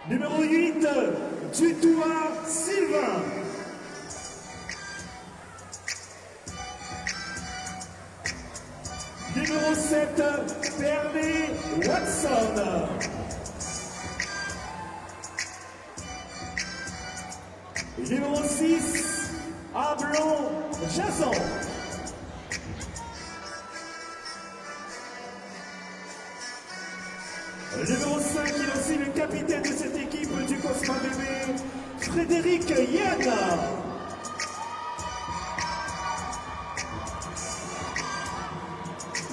Numéro 8, Dutoit Sylvain. Numéro 7, Bernie Watson. Numéro 6, Ablon Jason. Numéro 5, il est aussi le capitaine de cette équipe du Cosma Bébé, Frédéric Yann.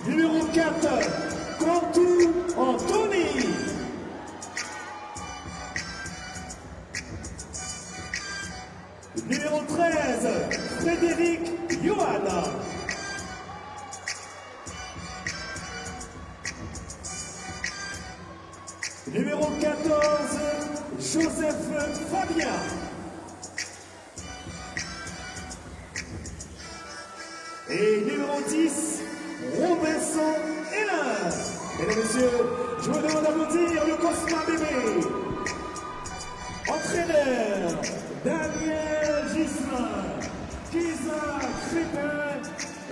Numéro 4, Cantu Anthony. Numéro 13, Frédéric Johanna. Numéro 14, Joseph Fabien. Et numéro 10, Robinson Hélin. Mesdames et messieurs, je vous demande d'applaudir le Cosma Bébé. Entraîneur, Daniel Gislain, Kisa Crépin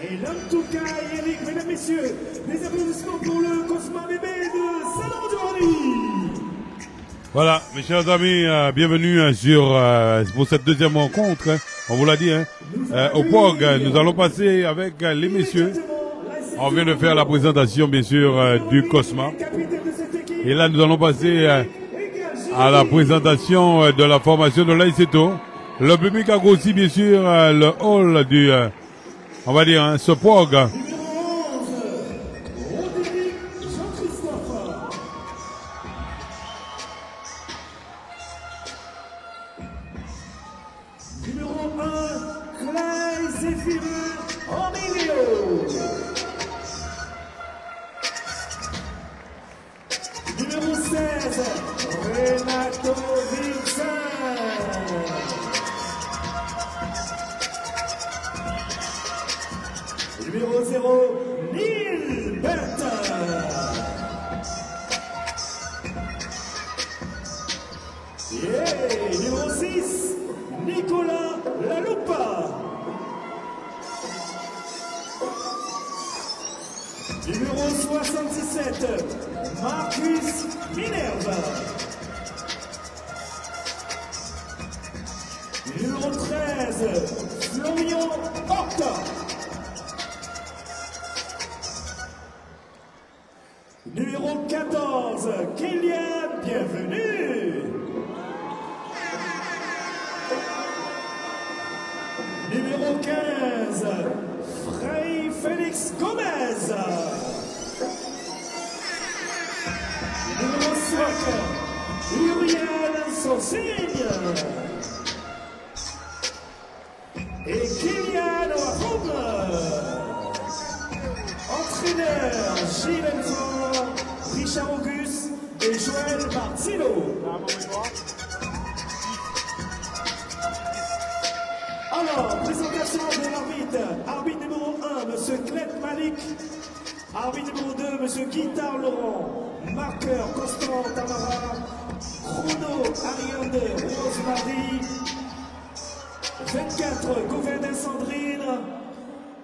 et l'homme Touka Eric. Mesdames et messieurs, des applaudissements pour le Cosma Bébé de Salon-du-Roi. Voilà, mes chers amis, bienvenue pour cette deuxième rencontre. Hein, on vous l'a dit, hein, au POG, nous allons passer avec les messieurs. On vient de faire la présentation, bien sûr, du Cosma. Et là, nous allons passer à la présentation de la formation de l'Aiseto. Le public a grossi, bien sûr, le hall du, on va dire, hein, ce POG. Numéro 0, Neil Bertin. Yeah. Numéro 6, Nicolas Laloupa. Numéro 77, Marcus Minerva. Numéro 13, Florian Horta. Numéro 14, Kylian Bienvenue. Numéro 15, Frei Félix Gomez. Numéro 5, Uriel Sausigne. Et Kylian Wahoum. Entraîneur, Gilles Enfant, Richard Auguste et Joël Martino. Alors, présentation de l'arbitre. Arbitre numéro 1, M. Clet Malik. Arbitre numéro 2, M. Guitare Laurent. Marqueur Constant Tamara. Chrono Ariane Rosemary. 24, Gouverneur Sandrine.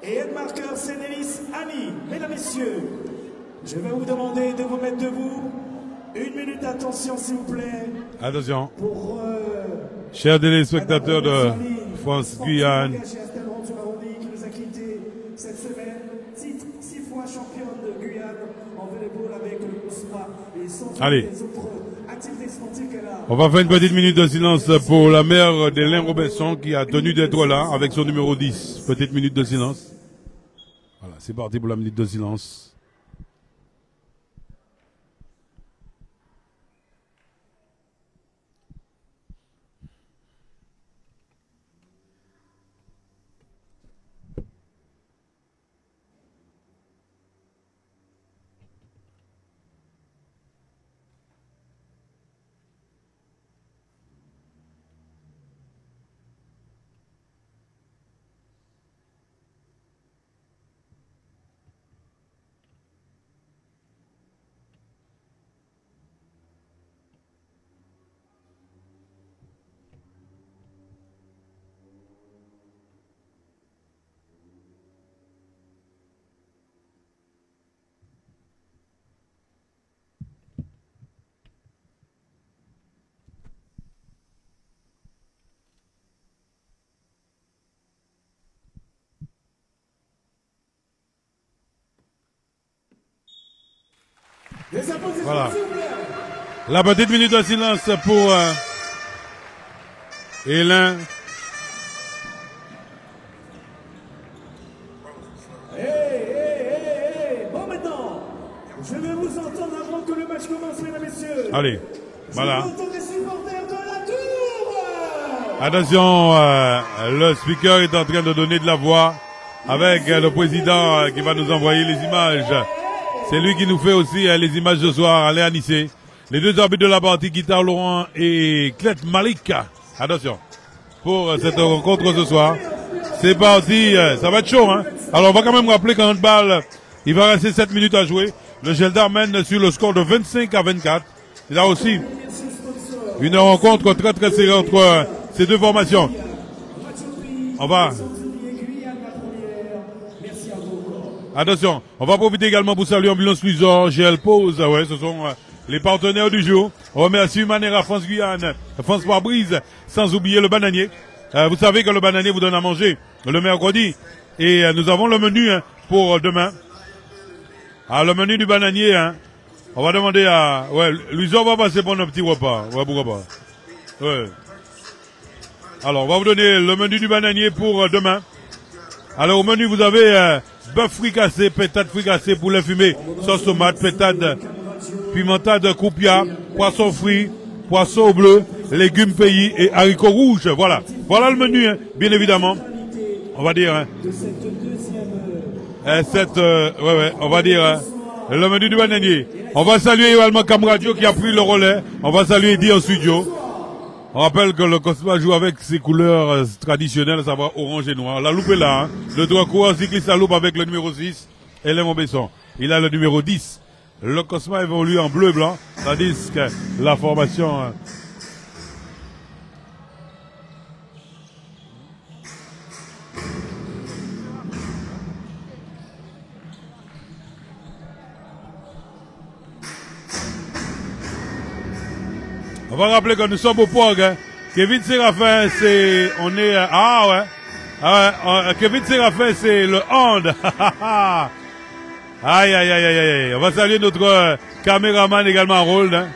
Et aide-marqueur Sénélis Annie. Mesdames, Messieurs, je vais vous demander de vous mettre debout. Une minute d'attention, s'il vous plaît. Attention. Pour, chers téléspectateurs de France-Guyane. Qui nous a quitté cette semaine. Titre 6 fois championne de Guyane en volleyball avec le Cosma. Et sans Allez. les autres activités sportives qu'elle a. On va faire une petite minute de silence pour la mère d'Hélène Robinson qui a tenu d'être là avec son numéro 10. Petite minute de silence. Voilà, c'est parti pour la minute de silence. Voilà. La petite minute de silence pour Hélène. Bon, maintenant, je vais vous entendre avant que le match commence, mesdames et messieurs. Allez, voilà. Je vous entends les supporters de la Tour. Attention, le speaker est en train de donner de la voix avec le président qui va nous envoyer les images. C'est lui qui nous fait aussi les images ce soir. Allez, Anissé. Les deux arbitres de la partie, Guitar Laurent et Clet Malik. Attention, pour cette rencontre ce soir. C'est parti, ça va être chaud, hein. Alors, on va quand même rappeler qu'en handball, il va rester 7 minutes à jouer. Le Geldar mène sur le score de 25-24. Il y a aussi une rencontre très très serrée entre ces deux formations. On va... Attention, on va profiter également pour saluer Ambulance Luisor, GL Pause, ouais, ce sont les partenaires du jour. On remercie Manera, France Guyane, France Pare-Brise, sans oublier le bananier. Vous savez que le bananier vous donne à manger le mercredi. Et nous avons le menu pour demain. Ah, le menu du bananier, on va demander à... Ouais, Luisor va passer pour un petit repas. Ouais, pourquoi pas. Ouais. Alors, on va vous donner le menu du bananier pour demain. Alors, au menu, vous avez... bœuf fricassé, pétade fricassée, poulet fumé, sauce tomate, pétade, pimentade croupia, poisson frit, poisson au bleu, légumes pays et haricots rouges. Voilà. Voilà le menu, bien évidemment. On va dire, on va dire, le menu du bananier. On va saluer également Cam Radio qui a pris le relais. On va saluer Eddie en studio. On rappelle que le Cosma joue avec ses couleurs traditionnelles, à savoir orange et noir. La loupe est là, Le droit coureur cycliste à loupe avec le numéro 6, Hélène Besson. Il a le numéro 10. Le Cosma évolue en bleu et blanc, tandis que la formation... On va rappeler que nous sommes au POG. Kevin Séraphin, c'est... On est... Kevin Séraphin, c'est le hand. Aïe, aïe, aïe, aïe, aïe. On va saluer notre caméraman également en rôle.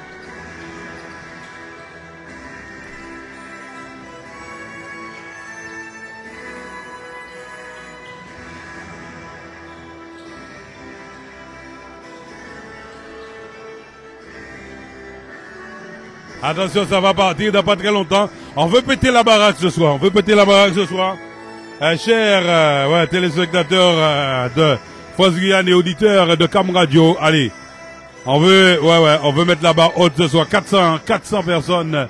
Attention, ça va partir dans pas très longtemps. On veut péter la baraque ce soir. Chers téléspectateurs de France Guyane et auditeurs de Cam Radio, allez. On veut mettre la barre haute ce soir. 400 personnes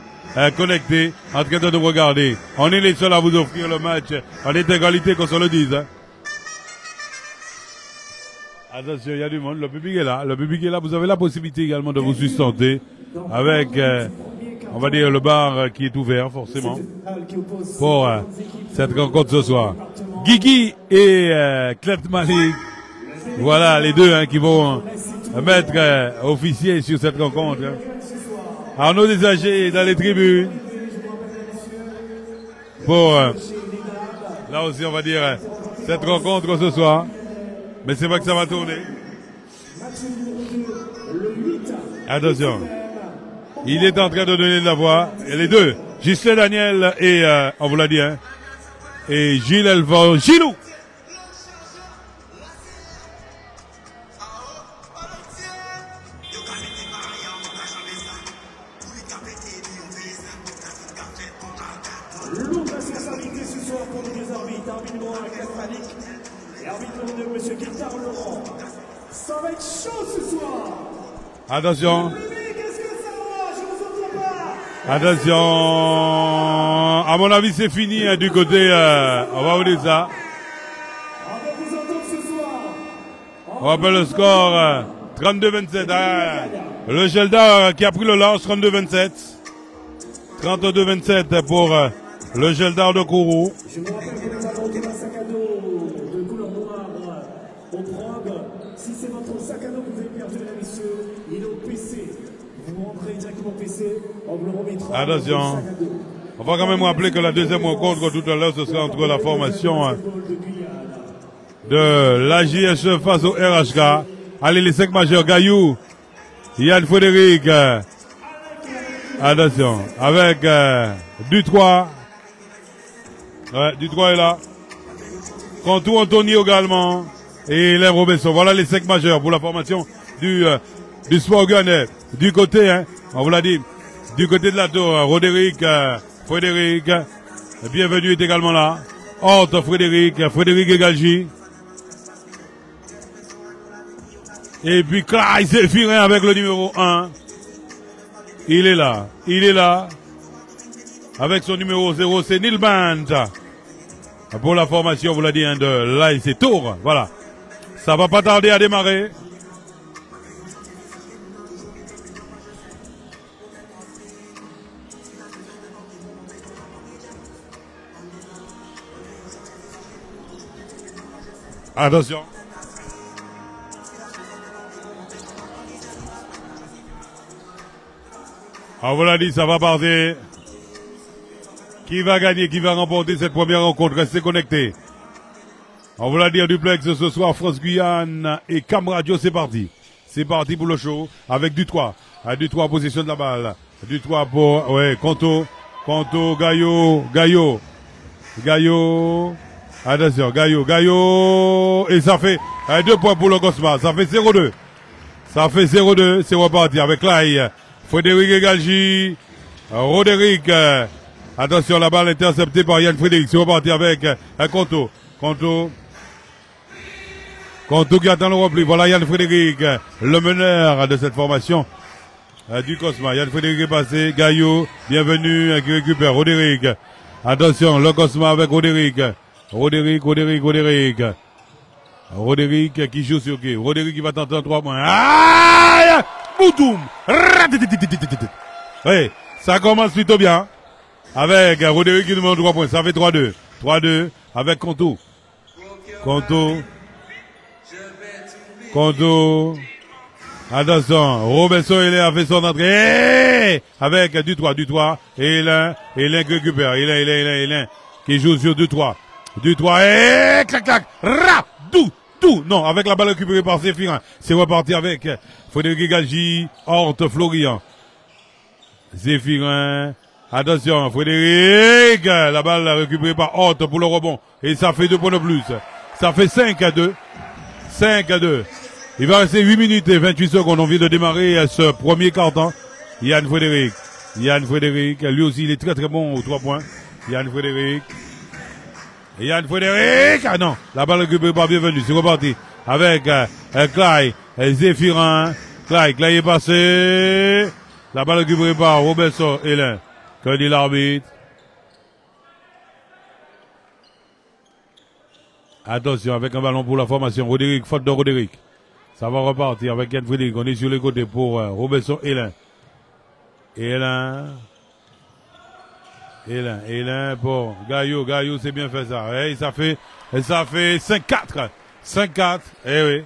connectées en train de nous regarder. On est les seuls à vous offrir le match. On est égalité qu'on se le dise. Attention, il y a du monde. Le public est là. Vous avez la possibilité également de vous sustenter avec, on va dire, le bar qui est ouvert, forcément, pour cette rencontre ce soir. Guigui et Clet Malik, voilà les deux qui vont mettre officier sur cette rencontre. Arnaud Desagers dans les tribunes. Pour, là aussi, on va dire, cette rencontre ce soir. Mais c'est vrai que ça va tourner. Attention. Il est en train de donner de la voix. Et les deux, Gislain Daniel et, on vous l'a dit, et Gilles Elvon Gilou. Lourde responsabilité ce soir pour les deux arbitres. Arbitre numéro 1, Clet Malik. Et arbitre numéro 2, M. Guitar Laurent. Ça va être chaud ce soir. Attention. Qu'est-ce que ça va? Je vous entends pas. Attention. À mon avis, c'est fini du côté, on va vous dire ça. On va vous entendre ce soir. On rappelle le score, 32-27. Le Geldar qui a pris le large, 32-27. 32-27 pour le Geldar de Kourou. Je vous rappelle que nous avons un sac à dos de couleur noire au prog. Si c'est votre sac à dos que vous avez perdu, mesdames et messieurs, il est au PC. Vous rentrez directement au PC, on vous le remettra. Attention. On va quand même rappeler que la deuxième rencontre tout à l'heure, ce sera entre la formation de l'AJSE face au RHK. Allez, les 5 majeurs, Gaillou, Yann Frédéric. Attention. Avec Dutrois. Ouais, Dutrois est là. Contour Anthony également. Et Hélène Robinson. Voilà les 5 majeurs pour la formation du sport guyanais. Du côté, hein, on vous l'a dit, du côté de la tour, Roderick, Frédéric. Bienvenue est également là. Horte Frédéric Egalji. Et puis Clyde Zéphirin avec le numéro 1. Il est là. Avec son numéro 0, c'est Neil Band. Pour la formation, on vous l'a dit, hein, de l'ASC Tours. Voilà. Ça va pas tarder à démarrer. Attention. On vous l'a dit, ça va partir. Qui va gagner, qui va remporter cette première rencontre? Restez connectés. On vous l'a dit en duplex ce soir, France-Guyane et Cam Radio, c'est parti. C'est parti pour le show avec Dutrois. Dutrois en possession de la balle. Dutrois pour, ouais, Conto, Gaillot. Attention, Gaillot. Et ça fait 2 points pour le Cosma. Ça fait 0-2. C'est reparti avec Clay. Frédéric Egalji. Roderick. Attention, la balle interceptée par Yann Frédéric. C'est reparti avec Conto qui attend le repli. Voilà Yann Frédéric, le meneur de cette formation du Cosma. Yann Frédéric est passé. Gaillot, bienvenue, qui récupère Roderick. Attention, le Cosma avec Roderick. Roderick qui joue sur qui? Roderick qui va tenter un 3 points. Aïe! Boutoum! Oui, ça commence plutôt bien. Avec Roderick qui demande 3 points. Ça fait 3-2. 3-2 avec Conto. Attention, Robinson il a fait son entrée. Avec Dutrois. Et Hélène qui récupère. Hélène qui joue sur Dutrois. Et clac. Non, avec la balle récupérée par Zéphirin. C'est reparti avec Frédéric Egalji, Horte Florian. Zéphirin. Attention, Frédéric. La balle récupérée par Horte pour le rebond. Et ça fait 2 points de plus. Ça fait 5-2. Il va rester 8 minutes et 28 secondes. On vient de démarrer ce premier quart-temps. Yann Frédéric. Lui aussi, il est très très bon aux 3 points. Yann Frédéric. Ah non, la balle récupérée par Bienvenue. C'est reparti avec Clay, Zéphirin. Clay est passé. La balle récupérée par Robinson Hélène. Que dit l'arbitre? Attention, avec un ballon pour la formation. Roderick, faute de Roderick. Ça va repartir avec Yann Frédéric. On est sur les côtés pour Robinson Hélène. Hélène pour Gaillot, c'est bien fait ça. Et ça fait 5-4. 5-4. Eh oui.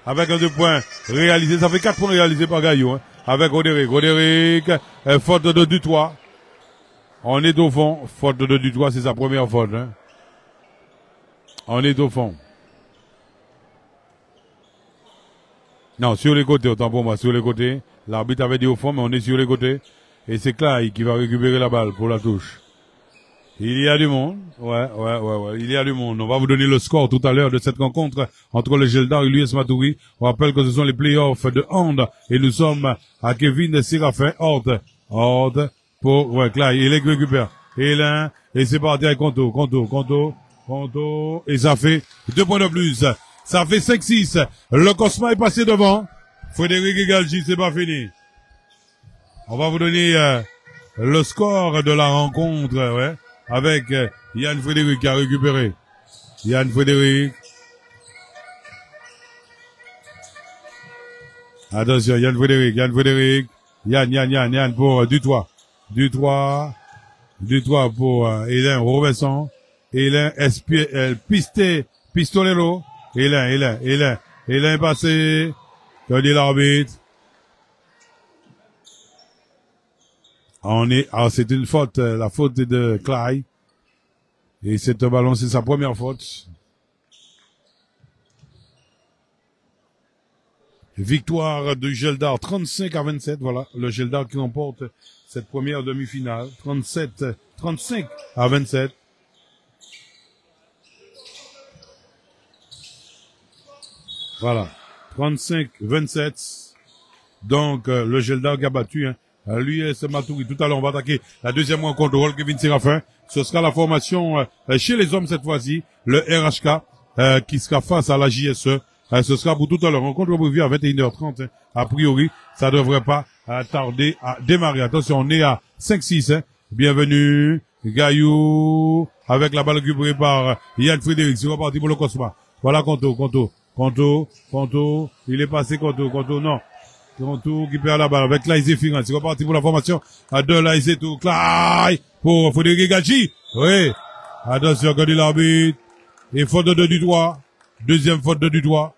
Avec un 2 points réalisé. Ça fait 4 points réalisés par Gaillot, hein. Avec Roderick, faute de Dutrois. On est au fond. Faute de Dutrois, c'est sa première faute, hein. On est au fond. Non, sur les côtés, autant pour moi, sur les côtés. L'arbitre avait dit au fond, mais on est sur les côtés. Et c'est Clay qui va récupérer la balle pour la touche. Il y a du monde. Ouais. Il y a du monde. On va vous donner le score tout à l'heure de cette rencontre entre le Geldar et l'US Matoury. On rappelle que ce sont les playoffs de hand. Et nous sommes à Kevin Séraphin. Horte pour, Clay. Il récupère. Et c'est parti avec Conto. Et ça fait 2 points de plus. Ça fait 5-6. Le Cosma est passé devant. Frédéric Egalji, c'est pas fini. On va vous donner le score de la rencontre, ouais, avec Yann Frédéric qui a récupéré. Yann Frédéric. Attention, Yann Frédéric. Yann pour Dutrois. Dutrois pour Hélène Robinson. Hélène Pistolero. Hélène passé. Que dit l'arbitre? C'est une faute, la faute est de Clay. Et c'est un ballon, c'est sa première faute. Victoire du Geldar 35-27. Voilà, le Geldar qui remporte cette première demi-finale. 35-27. Voilà, 35-27. Donc, le Geldar qui a battu, l'US Matoury. Tout à l'heure, on va attaquer la deuxième rencontre de Kevin Séraphin. Ce sera la formation chez les hommes cette fois-ci, le RHK, qui sera face à la JSE. Ce sera pour tout à l'heure. Rencontre prévue à 21h30. A priori, ça devrait pas tarder à démarrer. Attention, on est à 5-6. Bienvenue, Gaillou, avec la balle récupérée par Yann Frédéric. C'est reparti pour le Cosma. Voilà Conto. Il est passé Conto, non. Conto qui perd la balle avec Laïsé Firan. C'est reparti pour la formation de Laïsé tout. Clay pour Frédéric Gadji. Oui. Attention, quand il l'arbitre. Et faute de Dutoit. Deuxième faute de Dutoit.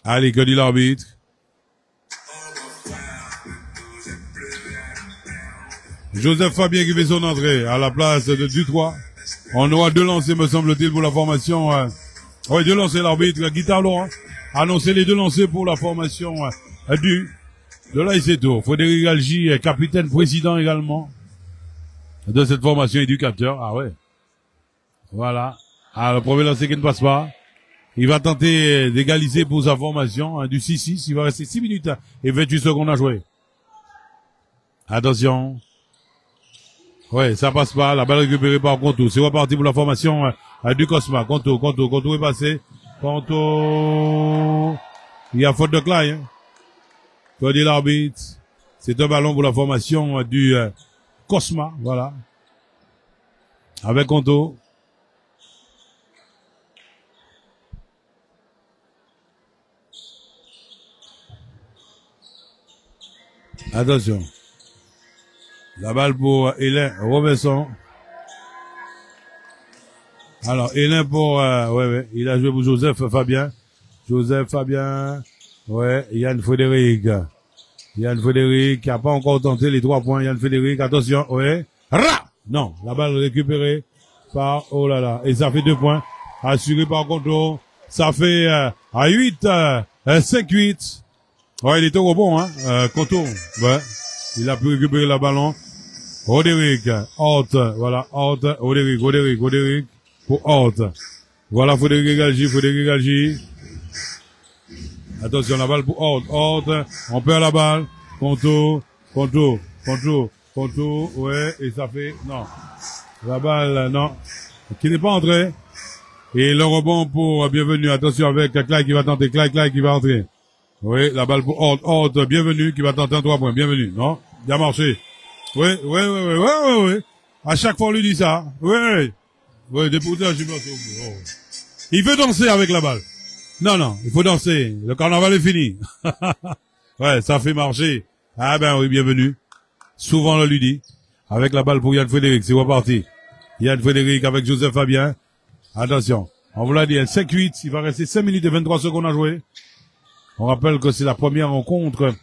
Allez, que dit l'arbitre. Joseph Fabien qui fait son entrée à la place de Dutoit. On aura deux lancers, me semble-t-il, pour la formation. Oui, deux lancers, l'arbitre. Guitare Laurent. Annoncer les deux lancers pour la formation de l'AICETO. Frédéric Algy, capitaine président également de cette formation éducateur. Ah ouais. Voilà. Ah, le premier lancer qui ne passe pas. Il va tenter d'égaliser pour sa formation du 6-6. Il va rester 6 minutes et 28 secondes à jouer. Attention. Ouais, ça passe pas. La balle récupérée par Conto. C'est reparti pour la formation du Cosma. Conto est passé. Conto. Il y a faute de Clay. Que dit l'arbitre? C'est un ballon pour la formation du Cosma. Voilà. Avec Conto. Attention. La balle pour Hélène Robinson. Alors, Hélène pour, ouais, il a joué pour Joseph Fabien. Ouais, Yann Frédéric qui a pas encore tenté les 3 points. Yann Frédéric, attention, ouais. Non, la balle récupérée par, oh là là, et ça fait 2 points. Assuré par Conto. Ça fait, à 5-8. Ouais, il était au bon, Conto. Ouais. Il a pu récupérer le ballon. Roderick, Hort, voilà, Hort, Roderick, pour Hort. Voilà, Frédéric Algy. Attention, la balle pour Hort, on perd la balle. Conto, ouais, et ça fait, non. La balle, non. Qui n'est pas entré. Et le rebond pour bienvenue. Attention avec Clay qui va tenter, Clay qui va entrer. Oui, la balle pour Hort, bienvenue, qui va tenter un 3 points, bienvenue, non? Bien marché. Oui. À chaque fois, on lui dit ça. Oui, député, je pense. Il veut danser avec la balle. Non, il faut danser. Le carnaval est fini. Ouais, ça fait marcher. Ah ben oui, bienvenue. Souvent, on lui dit. Avec la balle pour Yann Frédéric, c'est reparti. Yann Frédéric avec Joseph Fabien. Attention. On vous l'a dit, 5-8. Il va rester 5 minutes et 23 secondes à jouer. On rappelle que c'est la première rencontre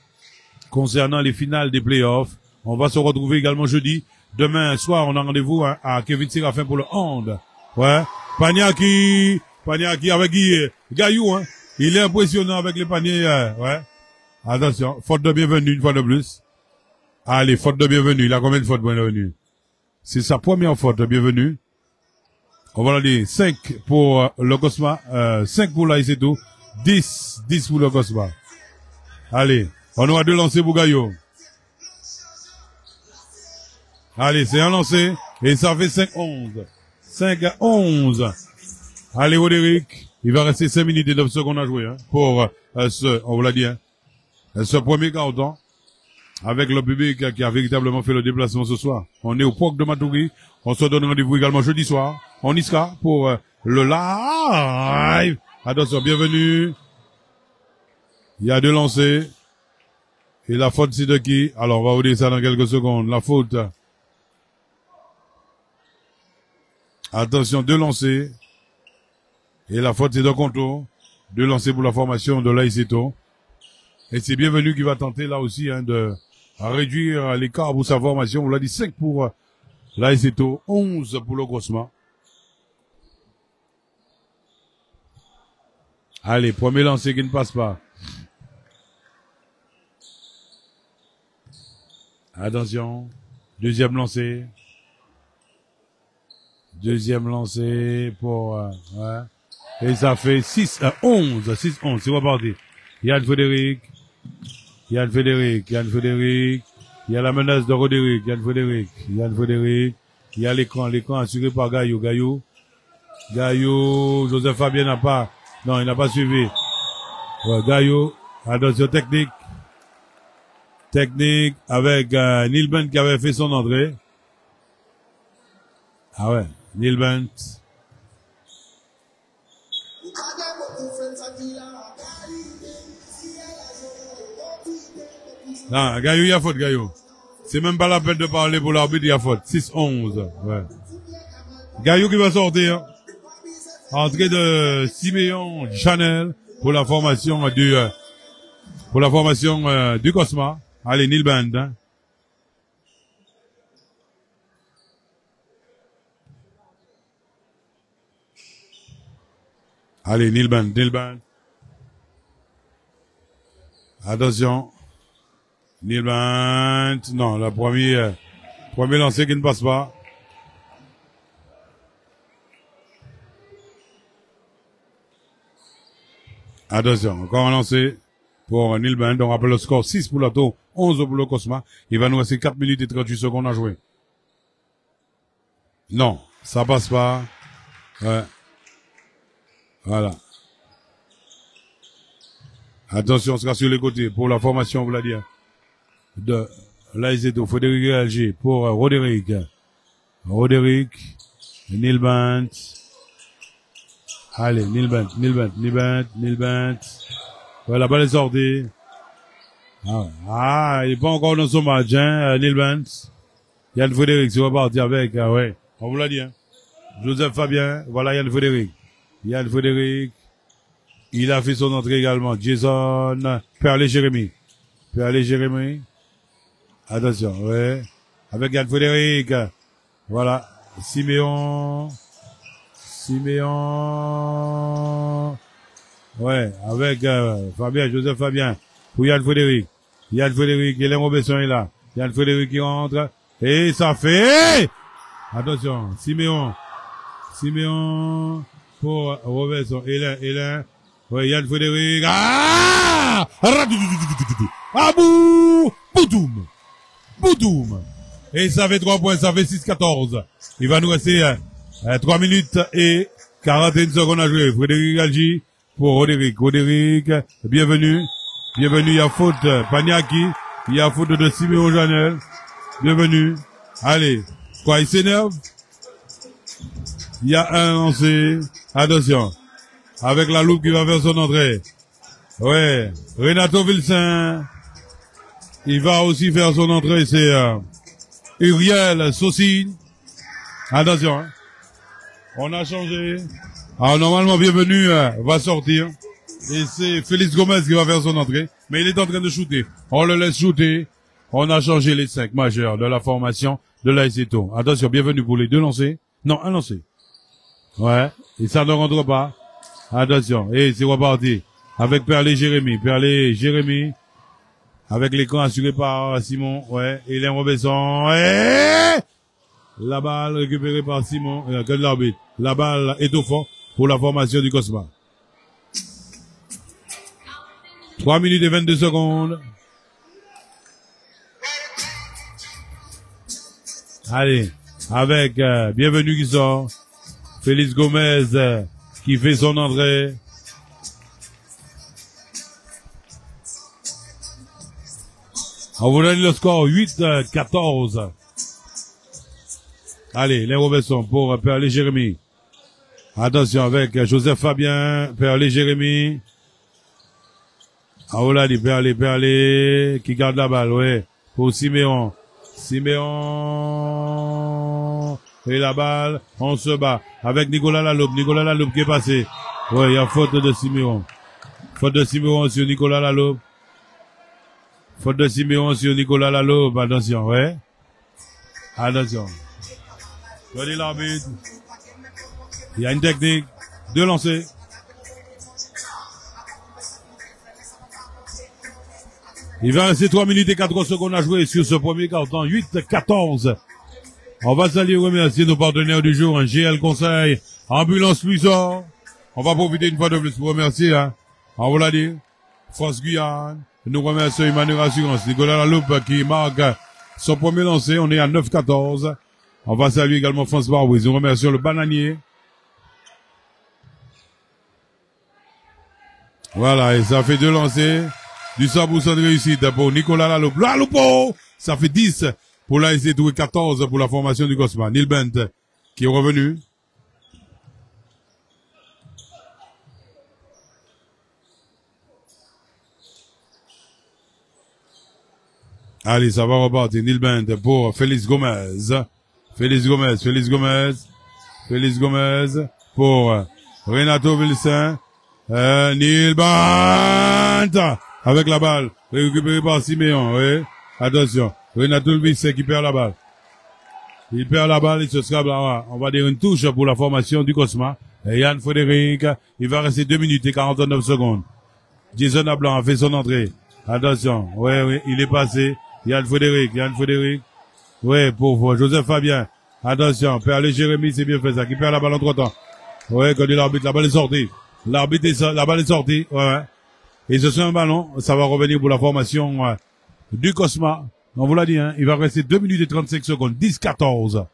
concernant les finales des playoffs. On va se retrouver également jeudi. Demain soir, on a rendez-vous à Kevin Séraphin pour le hand. Ouais. Paniaki avec Gaillou, Il est impressionnant avec les paniers, ouais. Attention. Faute de bienvenue, une fois de plus. Allez, faute de bienvenue. Il a combien de fautes de bienvenue? C'est sa première faute de bienvenue. On va le dire 5 pour le Cosma, 5 pour l'AICETO, 10 pour le Cosma. Allez, on aura 2 lancers pour Gaillot. Allez, c'est un lancé, et ça fait 5-11. 5-11. Allez, Roderick, il va rester 5 minutes et 9 secondes à jouer, pour on vous l'a dit, ce premier quart-temps, avec le public qui a véritablement fait le déplacement ce soir. On est au POC de Matoury. On se donne rendez-vous également jeudi soir. On y sera pour le live. Attention, bienvenue. Il y a 2 lancers. Et la faute, c'est de qui? Alors, on va vous dire ça dans quelques secondes. La faute. Attention, 2 lancers. Et la faute, c'est de Conto. 2 lancers pour la formation de l'AICETO. Et c'est bienvenu qui va tenter là aussi de réduire l'écart pour sa formation. On l'a dit 5 pour l'AICETO, 11 pour le Cosma. Allez, premier lancer qui ne passe pas. Attention. Deuxième lancé. Deuxième lancé pour, ouais. Et ça fait 6-11. C'est reparti. Yann Frédéric. Il y a la menace de Roderick. Yann Frédéric. Il y a l'écran assuré par Gaillot. Joseph Fabien n'a pas, non, il n'a pas suivi. Ouais, Gaillot. Attention, technique avec Neil Bent qui avait fait son entrée. Ah ouais, Neil Bent. Non, Gaillot, il y a faute, Gaillot. C'est même pas la peine de parler pour l'arbitre, il y a faute. 6-11, ouais. Gaillot qui va sortir. Entrée de Siméon Chanel pour la formation du Cosma. Allez, Neil Bent, hein. Allez, Neil Bent. Attention. Neil Bent. Non, la premier lancer qui ne passe pas. Attention, encore un lancer pour Neil Bent. On rappelle le score 6 pour l'auto, 11 pour le Cosma. Il va nous rester 4 minutes et 38 secondes à jouer. Non, ça passe pas. Ouais. Voilà. Attention, on sera sur les côtés pour la formation, vous l'a dit, de l'Aizeto, Frédéric Alger pour Roderick, Neil Bent. Allez, Neil Bent. Ouais, la balle est sortie. Ah, il est pas encore dans son match, hein, Neil Bent. Yann Frédéric, c'est reparti avec, ouais, on vous l'a dit, hein. Joseph Fabien, voilà Yann Frédéric, il a fait son entrée également. Jason, Perlé-Jérémy. Attention, ouais. Avec Yann Frédéric. Voilà. Siméon. Ouais, avec Joseph Fabien. Pour Yann Frédéric, Hélène Robesson est là. Yann Frédéric qui rentre. Et ça fait... Attention, Siméon. Pour Robesson. Hélène. Ouais, Yann Frédéric. Ah! Boudoum. Et ça fait 3 points, ça fait 6-14. Il va nous rester 3 minutes et 41 secondes à jouer. Frédéric Algi pour Roderick, bienvenue. Il y a faute Paniaki. Il y a faute de Siméon Janel. Bienvenue. Allez. Quoi, il s'énerve? Il y a un lancé. Attention. Avec la loupe qui va faire son entrée. Ouais. Renato Vilsain. Il va aussi faire son entrée. C'est Uriel Saucine. Attention. Hein. On a changé. Alors normalement, bienvenue va sortir. Et c'est Félix Gomez qui va faire son entrée. Mais il est en train de shooter. On le laisse shooter. On a changé les 5 majeurs de la formation de l'Aizeto. Attention, bienvenue pour les 2 lancers. Non, un lancé. Ouais. Et ça ne rentre pas. Attention. Et c'est reparti. Avec Perlé-Jérémy. Avec l'écran assuré par Simon. Ouais. Hélène Robesson. Et la balle récupérée par Simon. Que de l'arbitre. La balle est au fond pour la formation du Cosma. 3 minutes et 22 secondes. Allez. Avec bienvenue qui sort. Félix Gomez qui fait son entrée. On vous donne le score 8-14. Allez, les Robesson pour Perlé-Jérémy. Attention avec Joseph Fabien, Perlé-Jérémy. Ah, on l'a dit, Perlé, qui garde la balle, ouais. Pour Siméon. Et la balle, on se bat. Avec Nicolas Laloupe qui est passé. Ouais, il y a faute de Siméon. Faute de Siméon sur Nicolas Laloupe. Attention, ouais. Attention. Regardez l'arbitre. Il y a une technique. 2 lancers. Il va rester 3 minutes et 4 secondes à jouer sur ce premier quart-temps. 8-14. On va saluer et remercier nos partenaires du jour, GL Conseil, Ambulance Luisor. On va profiter une fois de plus pour remercier, on vous l'a dit, France Guyane. Nous remercions Emmanuel Assurance, Nicolas Laloupe qui marque son premier lancé. On est à 9-14. On va saluer également France Barouise. Nous remercions le Bananier. Voilà, et ça fait 2 lancers. Du 100% de réussite pour Nicolas Laloupe. Laloupe! Ça fait 10 pour l'ASC Toué, 14 pour la formation du Cosma. Neil Bent qui est revenu. Allez, ça va repartir. Neil Bent pour Félix Gomez. Félix Gomez pour Renato Vilsain. Neil Bent avec la balle. Récupéré par Siméon, oui. Attention. Renato Vilsain qui perd la balle. Il perd la balle, il se scrape là. On va dire une touche pour la formation du Cosma. Et Yann Frédéric, il va rester 2 minutes et 49 secondes. Jason Ablan a fait son entrée. Attention. Oui, il est passé. Yann Frédéric. Oui, pour Joseph Fabien. Attention. Perlé Jérémy, c'est bien fait ça. Qui perd la balle en 3 temps. Oui, quand il l'arbitre, la balle est sortie. La balle est sortie. Ouais. Et ce sera un ballon. Ça va revenir pour la formation du Cosma. On vous l'a dit, il va rester 2 minutes et 35 secondes. 10-14.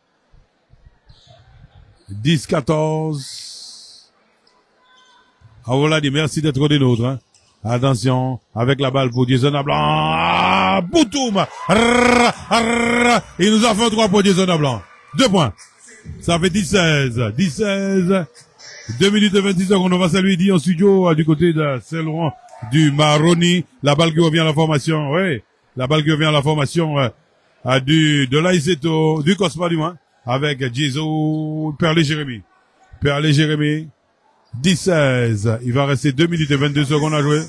10-14. On vous l'a dit, merci d'être des nôtres. Attention, avec la balle pour Jason Ablan. Boutoum. Il nous a fait 3 pour Jason Ablan. 2 points. Ça fait 10-16. 10-16. 2 minutes et 26 secondes. On va saluer dit en studio du côté de Saint-Laurent du Maroni. La balle qui revient à la formation. Oui. La balle qui revient à la formation de l'Aiseto, du Cosma du moins, avec Jésus, Perlé Jérémy. 10-16. Il va rester 2 minutes et 22 secondes à jouer.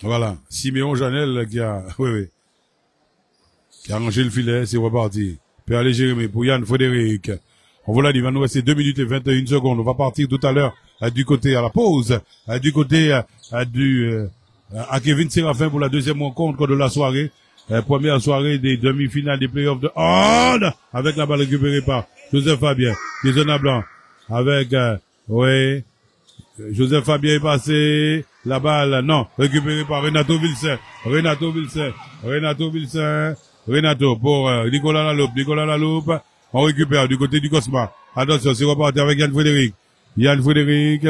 Voilà. Siméon Janel qui a rangé le filet, c'est reparti. Perlé Jérémy pour Yann Frédéric. On vous l'a dit, il va nous rester 2 minutes et 21 secondes. On va partir tout à l'heure du côté à la pause, du côté à Kevin Séraphin pour la deuxième rencontre de la soirée. Première soirée des demi-finales des playoffs de Horn, avec la balle récupérée par Joseph Fabien. Jason Blanc avec Joseph Fabien est passé. La balle, non, récupérée par Renato Vilsain. Renato pour Nicolas Laloupe. On récupère du côté du Cosma. Attention, c'est reparti avec Yann Frédéric.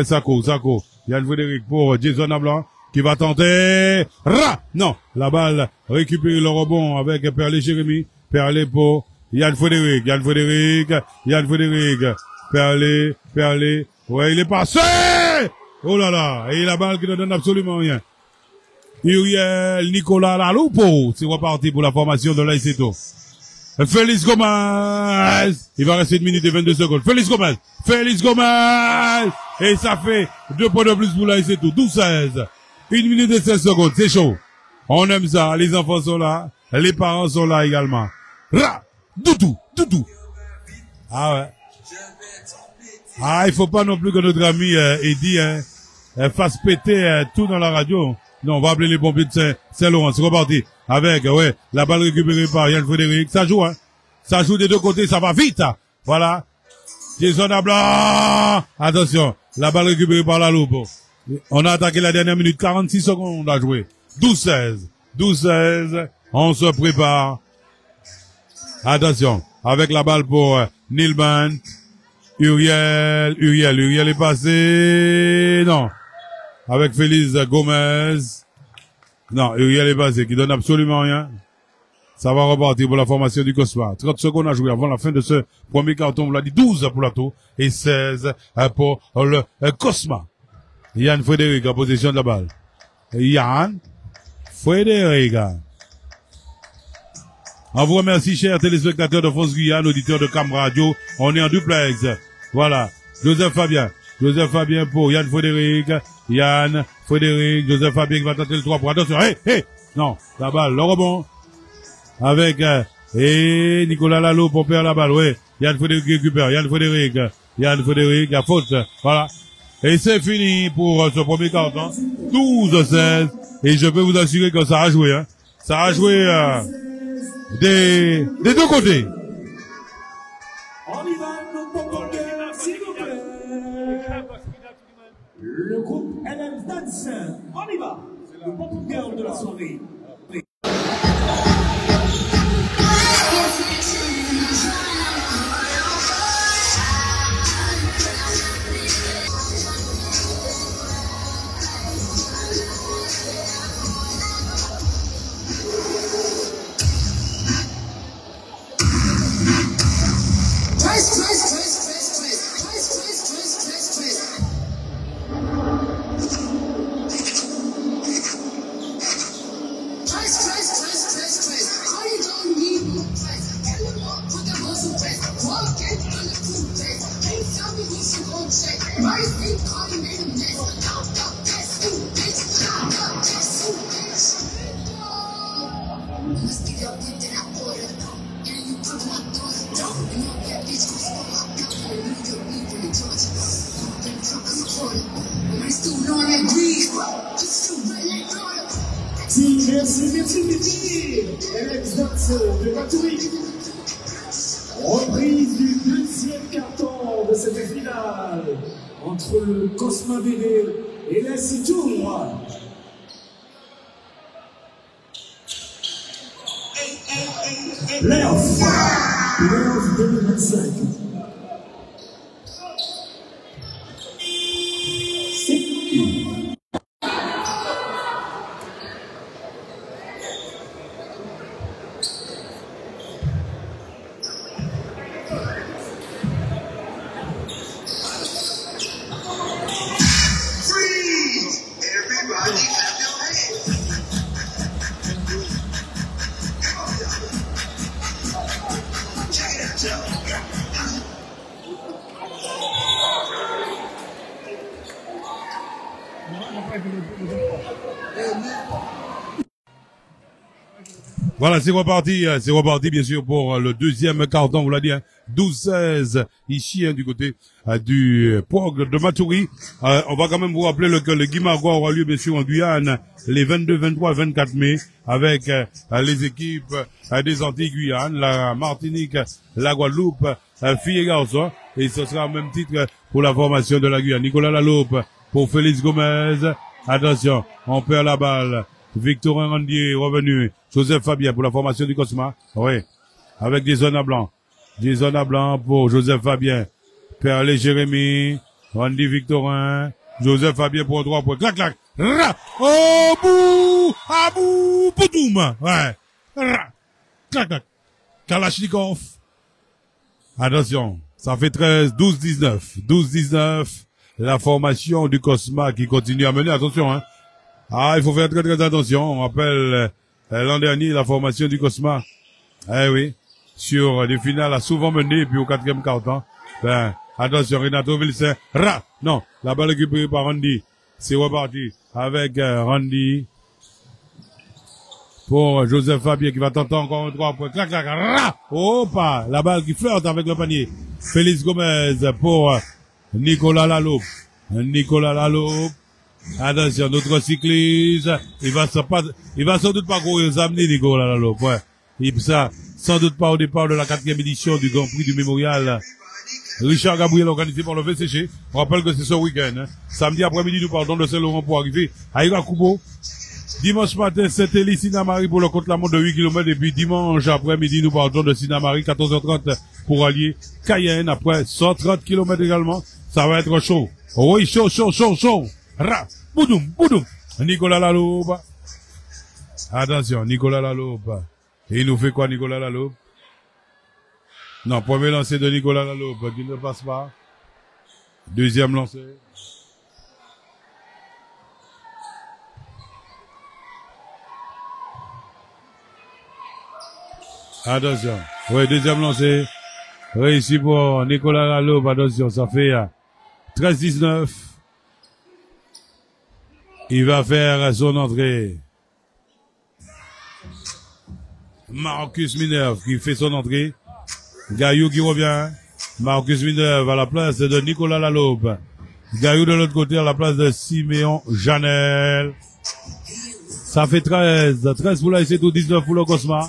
Sako. Yann Frédéric pour Jason Blanc qui va tenter. Non, la balle récupère le rebond avec Perlé Jérémy. Perlé pour Yann Frédéric. Perlé. Ouais, il est passé! Oh là là! Et la balle qui ne donne absolument rien. Uriel Nicolas Laloupe, c'est reparti pour la formation de l'Aiseto. Félix Gomez, il va rester 1 minute et 22 secondes. Félix Gomez, et ça fait 2 points de plus pour l'Aiseto. 12-16, 1 minute et 16 secondes, c'est chaud. On aime ça, les enfants sont là, les parents sont là également. Doutou. Ah ouais. Ah, il faut pas non plus que notre ami Eddie fasse péter tout dans la radio. Non, on va appeler les pompiers de Saint-Laurent. C'est reparti. Avec, la balle récupérée par Yann Frédéric. Ça joue, Ça joue des deux côtés, ça va vite. Voilà. Jason Ablan. Attention. La balle récupérée par Laloupe. On a attaqué la dernière minute. 46 secondes à jouer. 12-16. On se prépare. Attention. Avec la balle pour Neil Bent. Uriel est passé. Non. Avec Félix Gomez. Non, Uriel est passé, qui donne absolument rien. Ça va repartir pour la formation du Cosma. 30 secondes à jouer avant la fin de ce premier carton. On l'a dit 12 pour l'Ato et 16 pour le Cosma. Yann Frédéric en position de la balle. Yann Frédéric. On vous remercie, chers téléspectateurs de France Guyane, auditeurs de Cam Radio. On est en duplex. Voilà. Joseph Fabien pour Yann Frédéric. Joseph Fabien qui va tenter le 3 pour attention. Non. La balle, le rebond. Avec Et Nicolas Laloupe, on perd la balle, ouais. Yann Frédéric récupère, Yann Frédéric, la faute, voilà. Et c'est fini pour ce premier quart-temps. 12-16. Et je peux vous assurer que ça a joué, hein. Ça a joué, des deux côtés. On y va, le Popol Girl, s'il vous plaît. Le groupe LM Dance. On y va. Le Popol Girl de la soirée. Merci. Alex Dance de Matoury. Reprise du deuxième carton de cette finale entre le Cosma BD et la Tour. Playoff 2025. Voilà, c'est reparti bien sûr pour le deuxième quart-temps, on vous l'a dit, hein, 12-16 ici du côté du POG de Matoury. On va quand même vous rappeler que le Guy Margois aura lieu bien sûr en Guyane les 22, 23 et 24 mai avec les équipes des Antilles Guyane, la Martinique, la Guadeloupe, filles et garçons. Et ce sera au même titre pour la formation de la Guyane. Nicolas Laloupe pour Félix Gomez. Attention, on perd la balle. Victorin Randier revenu. Joseph Fabien pour la formation du Cosma. Oui. Avec des zones à blanc. Des zones à blanc pour Joseph Fabien. Perlé Jérémy. Randy Victorin. Joseph Fabien pour 3 points. Clac, clac. Ra. Oh, bouh. Ah, bouh. Poutoum. Ouais. Ra. Clac, clac. Kalachnikov. Attention. Ça fait 13, 12-19. 12-19. La formation du Cosma qui continue à mener. Attention, hein. Ah, il faut faire très très attention. On rappelle l'an dernier la formation du Cosma. Eh oui, sur des finales a souvent mené, et puis au 4e quart-temps. Ben, attention, Renato Vilsen. Ra! Non, la balle récupérée par Randy. C'est reparti avec Randy. Pour Joseph Fabien qui va tenter encore un 3 points. Clac, clac, ra! Oh, pas! La balle qui flirte avec le panier. Félix Gomez pour Nicolas Laloupe. Nicolas Laloupe. Attention, notre cycliste, il va sans doute pas courir aux amener, Nicolas Laloupe, ouais. Il ça, sans doute pas au départ de la 4e édition du Grand Prix du Mémorial. Richard Gabriel organisé par le VCG. On rappelle que c'est ce week-end, hein. Samedi après-midi, nous partons de Saint-Laurent pour arriver à Irakubo. Dimanche matin, Saint-Élie, Sinamari pour le contre-la-montre de 8 km. Et puis dimanche après-midi, nous partons de Sinamari, 14h30 pour allier Cayenne après 130 km également. Ça va être chaud. Oui, chaud. Ra, boudoum, boudoum. Nicolas Laloupe. Attention, Nicolas Laloupe. Et il nous fait quoi, Nicolas Laloupe? Non, premier lancer de Nicolas Laloupe qui ne passe pas. Deuxième lancer. Attention. Oui, deuxième lancer. Réussi pour Nicolas Laloupe. Attention, ça fait 13-19. Il va faire son entrée. Marcus Minerve qui fait son entrée. Gaillou qui revient. Marcus Minerve à la place de Nicolas Lalope. Gaillou de l'autre côté à la place de Siméon Janel. Ça fait 13. 13 pour la tout 19 pour le Cosma.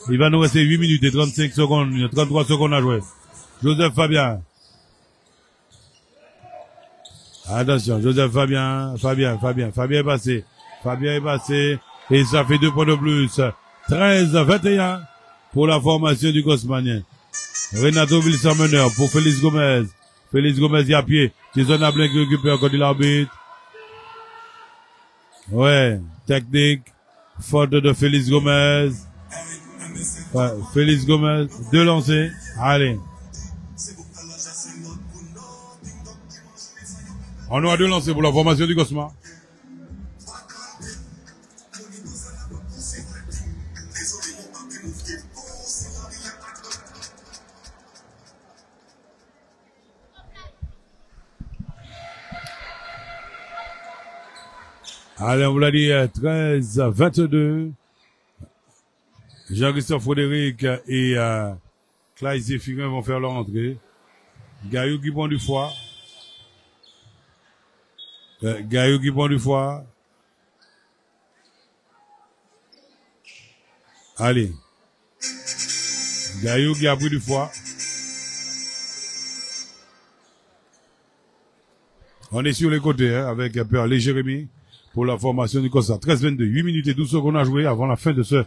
Il va nous rester 8 minutes et 35 secondes, 33 secondes à jouer. Joseph Fabien. Attention, Joseph Fabien est passé. Fabien est passé. Et ça fait 2 points de plus. 13-21 pour la formation du Cosmanien. Renato Wilson meneur pour Félix Gomez. Félix Gomez y a pied. Jason Ablin qui récupère quand il arbitre. Ouais, technique. Faute de Félix Gomez. Ouais, Félix Gomez. 2 lancers. Allez. On aura 2 lancers pour la formation du Cosma. Allez, on vous l'a dit, 13-22. Jean-Christophe Frédéric et Clay Zéphirin vont faire leur entrée. Gaillou qui prend du foie. Gaillou qui prend du foie. Allez. Gaillou qui a pris du foie. On est sur les côtés avec Perle et Jérémy pour la formation du COSA. 13-22, 8 minutes et 12 secondes à jouer avant la fin de ce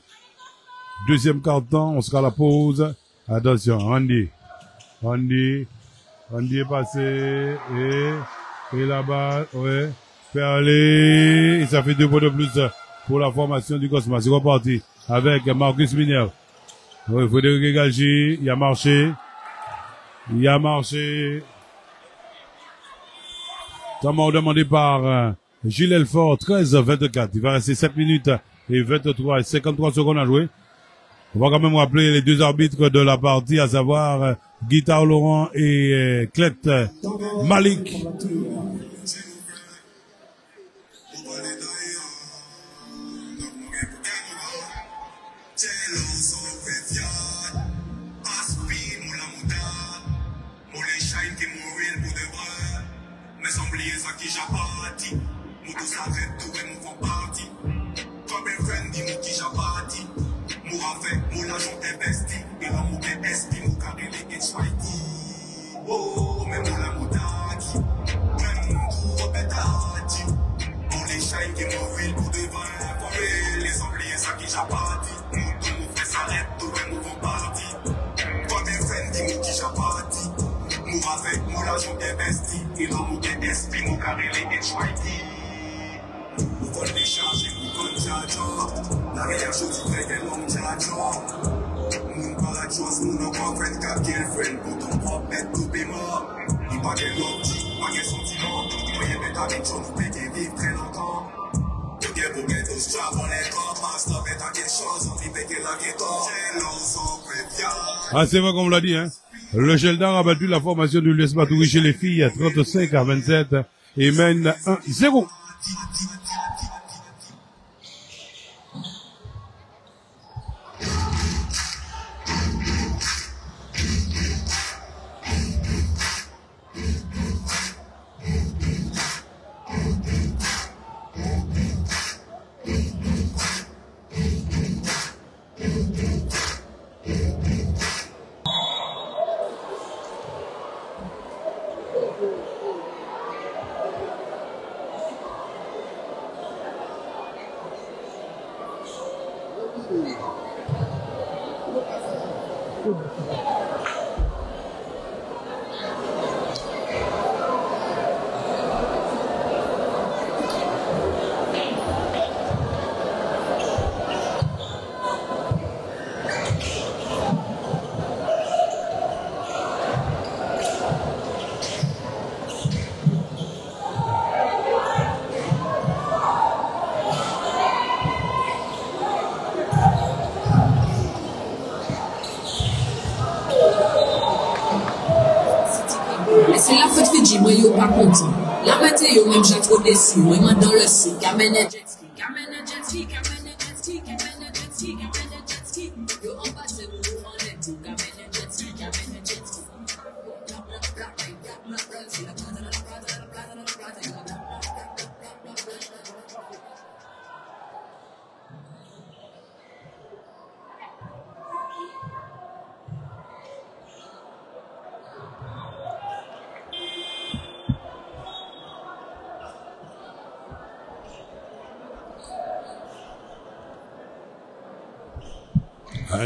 deuxième quart-temps. On sera à la pause. Attention, Andy est passé et là-bas, ouais, Perle, et ça fait 2 points de plus pour la formation du Cosma. C'est reparti avec Marcus Minerve. Ouais, Frédéric Galgi, il a marché. Comment demandé par Gilles Elfort, 13-24. Il va rester 7 minutes et 23 et 53 secondes à jouer. On va quand même rappeler les 2 arbitres de la partie, à savoir Guitare Laurent et Clette Malik. Ah, c'est vrai qu'on l'a dit, hein. Le Geldan a battu la formation de l'US Matoury chez les filles 35-27 et mène 1-0. C'est la fête Fidji, moi yo pas content. La météo même j'ai trop déçu. Moi dans le site, qu'amène jet ski, qu'amène jet ski, qu'amène jet ski, qu'amène jet ski, qu'amène jet ski.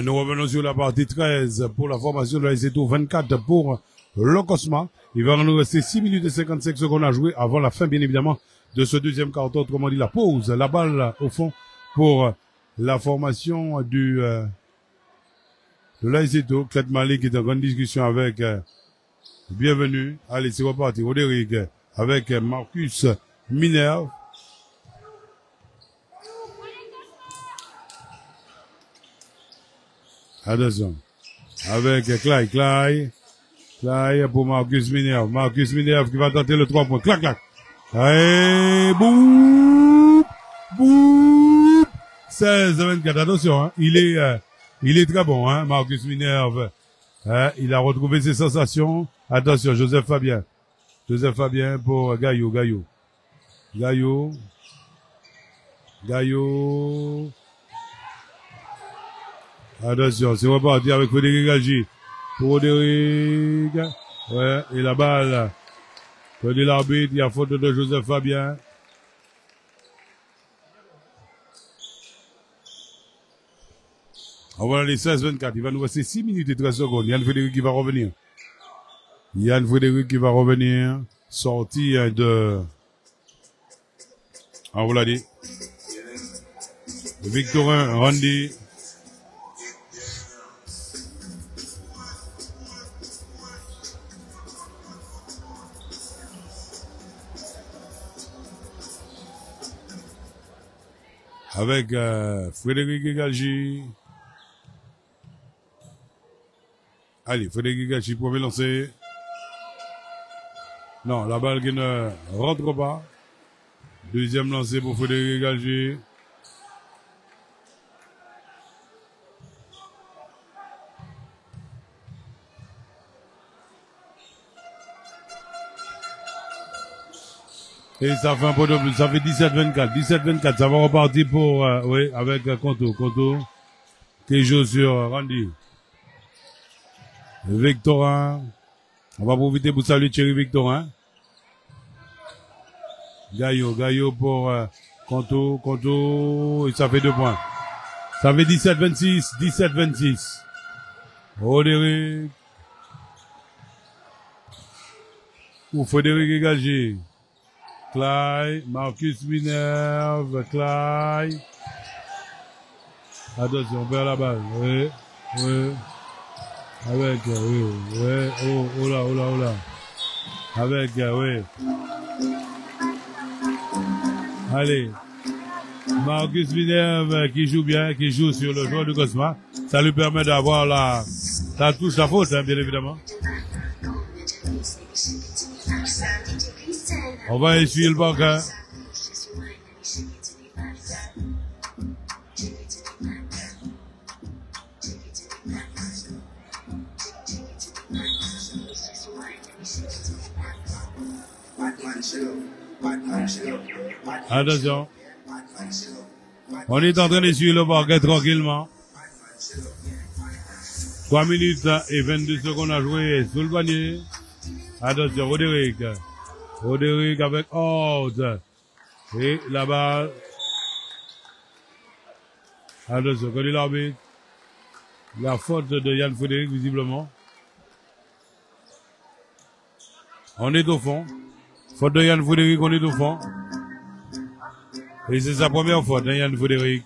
Nous revenons sur la partie 13 pour la formation de la SETO, 24 pour le Cosma. Il va nous rester 6 minutes et 55 secondes à jouer avant la fin, bien évidemment, de ce deuxième carton. Autrement dit, la pause, la balle au fond pour la formation de la SETO. Clet Malik est en grande discussion avec bienvenue. Allez, c'est reparti. Roderick avec Marcus Minerve. Attention. Avec Clyde pour Marcus Minerve. Marcus Minerve qui va tenter le 3 points. Clac, clac. Et boum, boum. 16-24. Attention, hein. Il est très bon, hein, Marcus Minerve. Il a retrouvé ses sensations. Attention, Joseph Fabien pour Gaillot. Attention, c'est reparti avec Frédéric Agi. Pour Roderick. Ouais, et la balle. Côté l'arbitre, il y a faute de Joseph Fabien. On va aller 16-24. Il va nous rester 6 minutes et 13 secondes. Yann Frédéric qui va revenir. Sorti de... On vous l'a dit. Victorin Randy. Avec Frédéric Egalji. Allez, Frédéric Egalji, premier lancer. Non, la balle qui ne rentre pas. Deuxième lancer pour Frédéric Egalji. Et ça fait un peu de plus, ça fait 17-24, 17-24, ça va repartir pour, oui, avec Conto, qui joue sur Randy. Victorin, on va profiter pour saluer Thierry Victorin. Gaillot pour Conto, et ça fait 2 points. Ça fait 17-26. Roderick. Ou Frédéric Egalji. Clyde, Marcus Minerve, Clyde. Attention, on perd la balle. Oui. Avec, oui. Oh là. Avec, oui. Allez. Marcus Minerve qui joue bien, qui joue sur le joueur du Cosma. Ça lui permet d'avoir ça touche la faute, hein, bien évidemment. On va essuyer le banc, hein. Attention. On est en train d'essuyer le banc tranquillement. 3 minutes et 22 secondes à jouer sous le panier. Attention, Roderick avec Horde. Et la balle. Attention, connaît l'arbitre. La faute de Yann Frédéric, visiblement. On est au fond. Faute de Yann Frédéric, on est au fond. Et c'est sa première faute, hein, Yann Frédéric.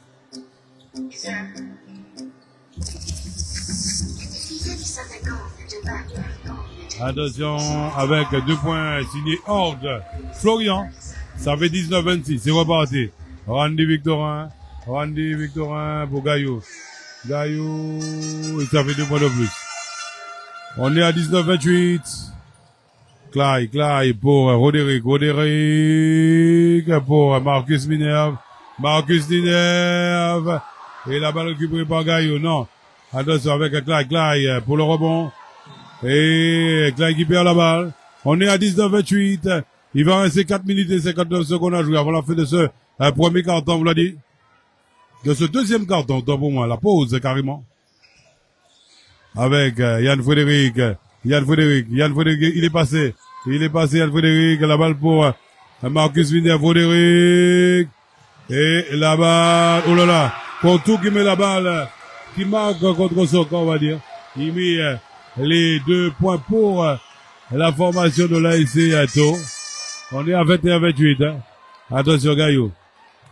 Attention, avec 2 points signés Horde. Florian, ça fait 19-26, c'est reparti. Randy Victorin pour Gaillot, et ça fait 2 points de plus. On est à 19-28. Clyde pour Roderick pour Marcus Minerve. Et la balle récupérée par Gaillot, non. Attention avec Clyde pour le rebond. Et Clyde qui perd la balle. On est à 19-28. Il va rester 4 minutes et 59 secondes à jouer avant la fin de ce premier carton, vous l'a dit. De ce deuxième carton, pour moi, la pause carrément. Avec Yann Frédéric, il est passé, Yann Frédéric, la balle pour Marcus Minerve, Roderick. Et la balle, oh là là, Contour qui met la balle, qui marque contre son camp, on va dire. Il met les 2 points pour la formation de l'ASC Ato. On est à 21-28. Hein. Attention, Gaillot.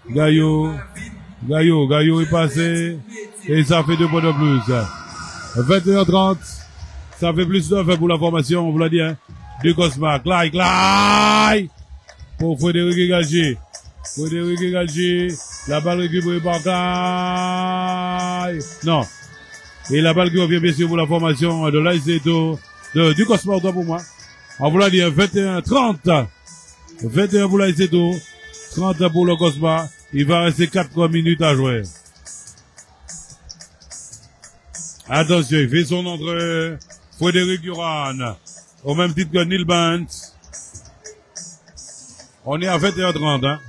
Gaillot est passé. Et ça fait 2 points de plus. 21-30. Ça fait plus 9 pour la formation, on vous l'a dit. Hein. Du Cosma. Clyde. Pour Frédéric Galtier. La balle récupérée par Clyde. Non. Et la balle qui revient bien sûr pour la formation de l'ASC du Cosma, pour moi. On vous l'a dit, 21-30. 21 pour l'ASC 30 pour le Cosma. Il va rester 4 minutes à jouer. Attention, il fait son entrée. Frédéric Uran. Au même titre que Neil Bant. On est à 21h30, hein.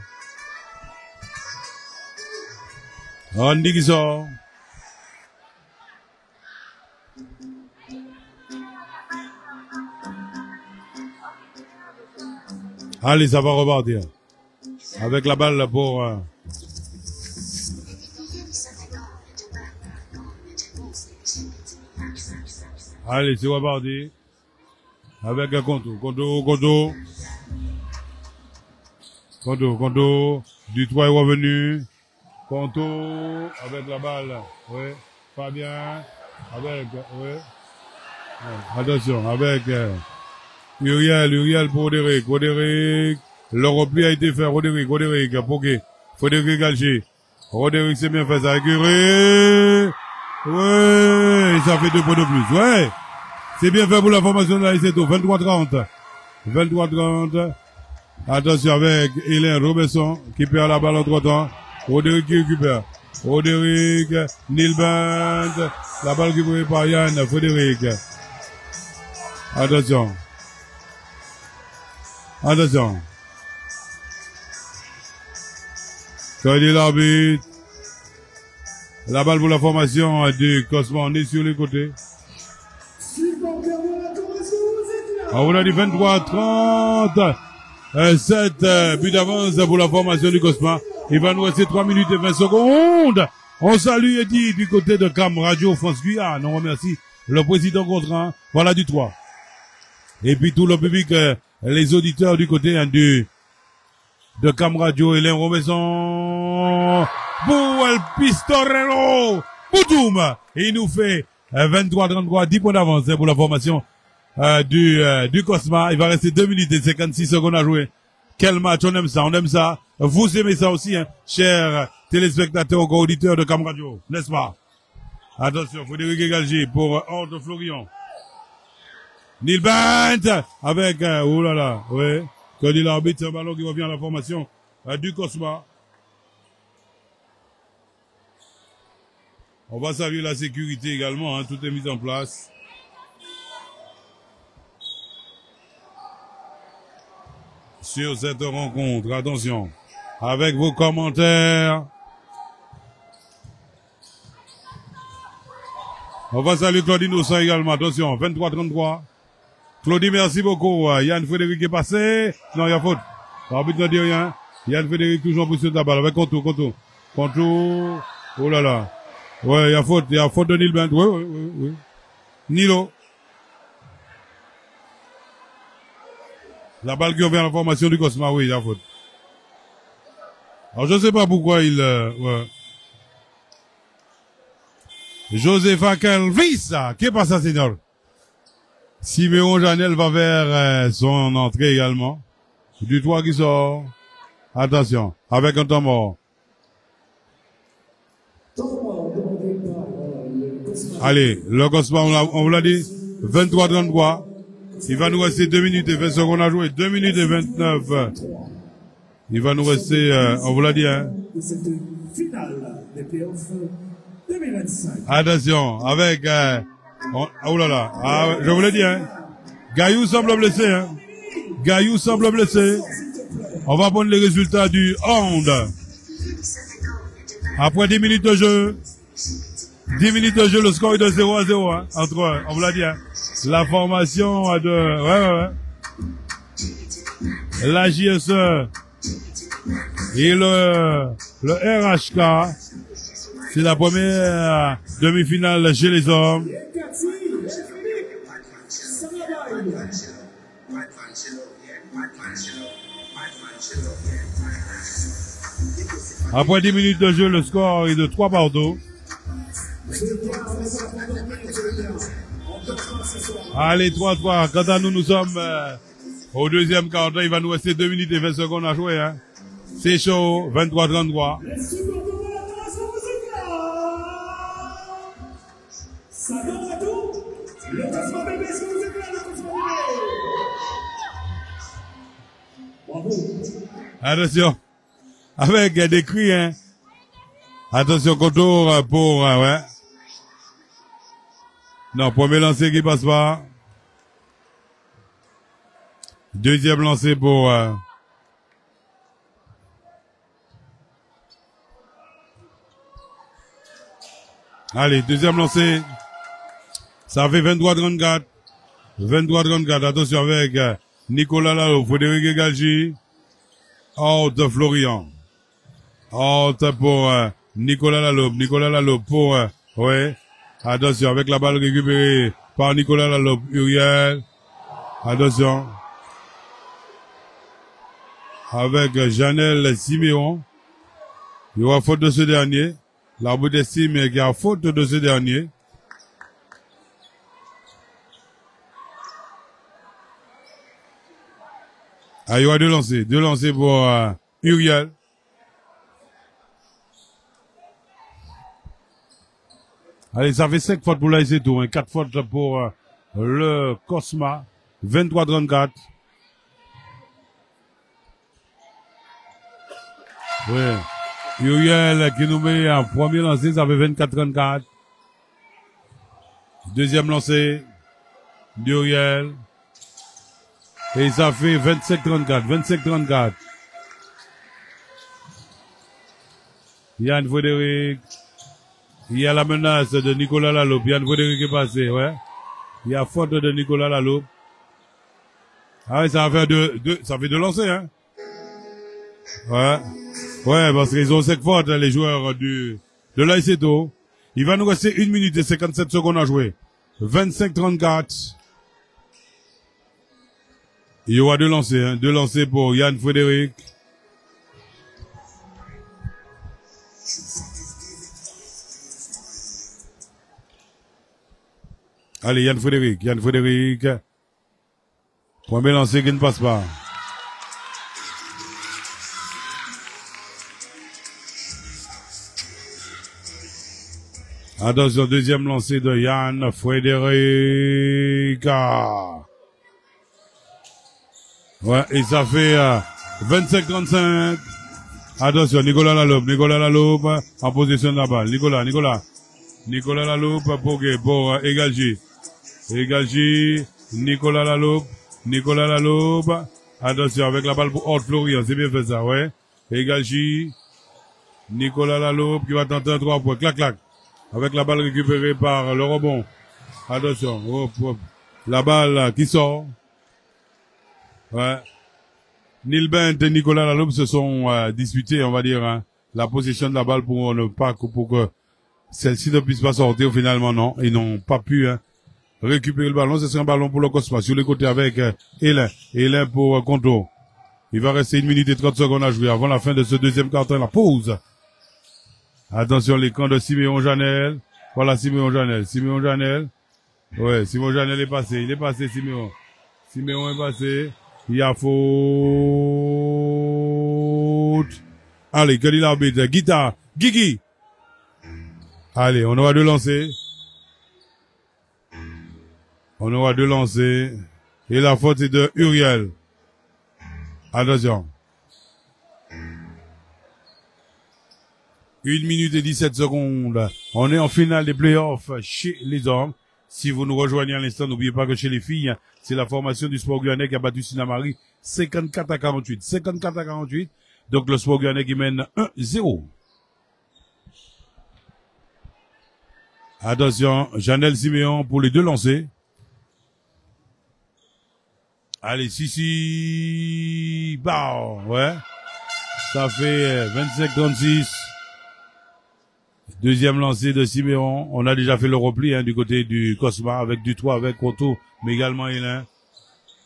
Andy qui sort. Allez, ça va repartir. Avec la balle pour... Allez, c'est reparti. Avec un Conto. Du 3 est revenu. Conto, avec la balle. Oui. Fabien. Avec, oui. Attention, avec Uriel pour Roderick. Le repli a été fait. Roderick, pour qui? Frédéric Galtier. Roderick c'est bien fait ça avec Uriel. Ouais, ça fait 2 points de plus. Ouais. C'est bien fait pour la formation de la SETO. 23-30. Attention avec Hélène Robesson qui perd la balle entre temps. Roderick qui récupère. Roderick, Neil Band. La balle qui est par Yann, Frédéric. Attention. Quand dit l'arbitre. La balle pour la formation du Cosma, on est sur les côtés. On a dit 23-30. 7 buts d'avance pour la formation du Cosma. Il va nous rester 3 minutes et 20 secondes. On salue Eddie du côté de Cam Radio France Guyane. On remercie le président Contran. Voilà du 3. Et puis tout le public, les auditeurs du côté de Cam Radio, Hélène Robesson. Bouel Pistorero. Boutoum. Il nous fait 23-33, 10 points d'avance pour la formation du Cosma. Il va rester 2 minutes et 56 secondes à jouer. Quel match, on aime ça. Vous aimez ça aussi, hein, chers téléspectateurs ou auditeurs de Cam Radio, n'est-ce pas? Attention, Frédéric Galtier pour Ordre Florian. Neil Bant avec, oh là là, oui, que dit l'arbitre, c'est un ballon qui revient à la formation du Cosma. On va saluer la sécurité également, hein, tout est mis en place. Sur cette rencontre, attention, avec vos commentaires. On va saluer Claudine Ossan également, attention, 23-33. Claudie, merci beaucoup. Yann Frédéric est passé. Non, il y a faute. L'arbitre ne dit rien. Yann Frédéric toujours en position de la balle avec Contour. Oh là là. Ouais, il y a faute de Neil Band. Oui. Nilo. La balle qui revient à la formation du Cosma, oui, il y a faute. Alors, je ne sais pas pourquoi il, ouais. Josepha Calvis, qu'est-ce que ça, Seigneur? Siméon Janel va vers son entrée également. Du 3 qui sort. Attention, avec un temps mort. Allez, le Cosma, on vous l'a dit, 23-33. Il va nous rester 2 minutes et 20 secondes à jouer. 2 minutes et 29. Il va nous rester, on vous l'a dit, hein. Attention, avec, oh là là, je vous l'ai dit, hein. Gaillou semble blessé, hein. On va prendre les résultats du hand. Après 10 minutes de jeu. 10 minutes de jeu, le score est de 0-0, hein. Entre, on vous l'a dit, hein. La formation de, ouais. La JSE et le RHK. C'est la première demi-finale chez les hommes. Après 10 minutes de jeu, le score est de 3 partout. Allez, 3-3. Quant à nous, nous sommes au deuxième quart d'heure. Il va nous rester 2 minutes et 20 secondes à jouer. Hein. C'est chaud, 23-33. Ça donne à tout. Le classement bébé, est-ce que vous êtes là, le classement bébé? Bravo. Attention. Avec des cris, hein. Attention, contour pour, ouais. Non, premier lancer qui passe pas. Deuxième lancer pour, allez, deuxième lancer. Ça fait 23-34. 23-34. Attention avec Nicolas Lalo, Frédéric Galgi. Out Florian. Out pour Nicolas Lalo. Nicolas Lalo pour, ouais. Attention avec la balle récupérée par Nicolas Lalo. Uriel. Attention. Avec Janel Siméon. Il y aura faute de ce dernier. L'arbitre estime qu'il y a faute de ce dernier. Ah, il y aura deux lancers pour Uriel. Allez, ça fait 5 fautes pour l'AS Tours, hein. 4 fautes pour le Cosma. 23-34. Ouais. Uriel qui nous met un premier lancé, ça fait 24-34. Deuxième lancé d'Uriel. Et ça fait 25-34. 25-34. Yann Frédéric. Il y a la menace de Nicolas Laloupe. Yann Frédéric est passé, ouais. Il y a faute de Nicolas Laloupe. Ah oui, ça va faire ça fait deux lancers, hein. Ouais. Ouais, parce qu'ils ont 5 fautes, les joueurs de l'AS Tours. Il va nous rester 1 minute et 57 secondes à jouer. 25-34. Il y aura deux lancers, hein. Deux lancers pour Yann Frédéric. Allez, Yann Frédéric. Premier lancer qui ne passe pas. Attention, deuxième lancé de Yann Frédéric. Ouais, et ça fait 25-35. Attention, Nicolas Laloupe en position de la balle. Nicolas Laloupe pour Egalji. Nicolas Laloupe. Attention, avec la balle pour Haute Florian, c'est bien fait ça, ouais. Egalji. Nicolas Laloupe qui va tenter un 3 points. Clac, clac. Avec la balle récupérée par le rebond. Attention, hop, hop. La balle qui sort. Ouais. Nilbent et Nicolas Laloupe se sont disputés, on va dire, hein, la possession de la balle pour que celle-ci ne puisse pas sortir. Finalement, non. Ils n'ont pas pu récupérer le ballon. Ce sera un ballon pour le Cosma. Sur le côté avec Hélène pour Conto. Il va rester 1 minute et 30 secondes à jouer avant la fin de ce deuxième quart-temps. La pause. Attention, l'écran de Siméon Janel. Voilà Siméon Janel. Ouais, Siméon Janel est passé. Il est passé, Siméon. Siméon est passé. Il y a faute. Allez, que dit l'arbitre? Guita. Guigui. Allez, on aura deux lancers. Et la faute est de Uriel. Attention. 1 minute et 17 secondes. On est en finale des playoffs chez les hommes. Si vous nous rejoignez à l'instant, n'oubliez pas que chez les filles, c'est la formation du Sport Guyanais qui a battu Sinamari 54-48. 54-48. Donc le Sport Guyanais qui mène 1-0. Attention, Janel Siméon pour les deux lancers. Allez, Sissi, bah, ouais. Ça fait 25-36. Deuxième lancé de Siméon. On a déjà fait le repli du côté du Cosma avec du 3, avec Conto, mais également Hélène.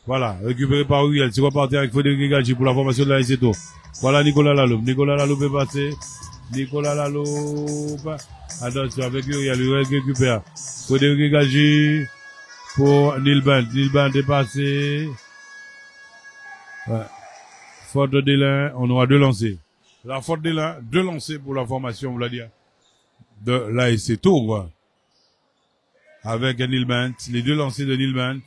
Voilà, récupéré par Uriel. C'est reparti avec Frédéric Gadji pour la formation de la SETO. Voilà Nicolas Laloupe. Nicolas Laloupe est passé. Nicolas Laloupe. Attention avec Uriel. Uriel récupère. Frédéric Gadji pour Nilband. Nilband est passé. Ouais. Faute de Délin. On aura 2 lancés. La faute de Délin, 2 lancés pour la formation, on va dire, de la SETO. Avec Nilband. Les 2 lancés de Nilband.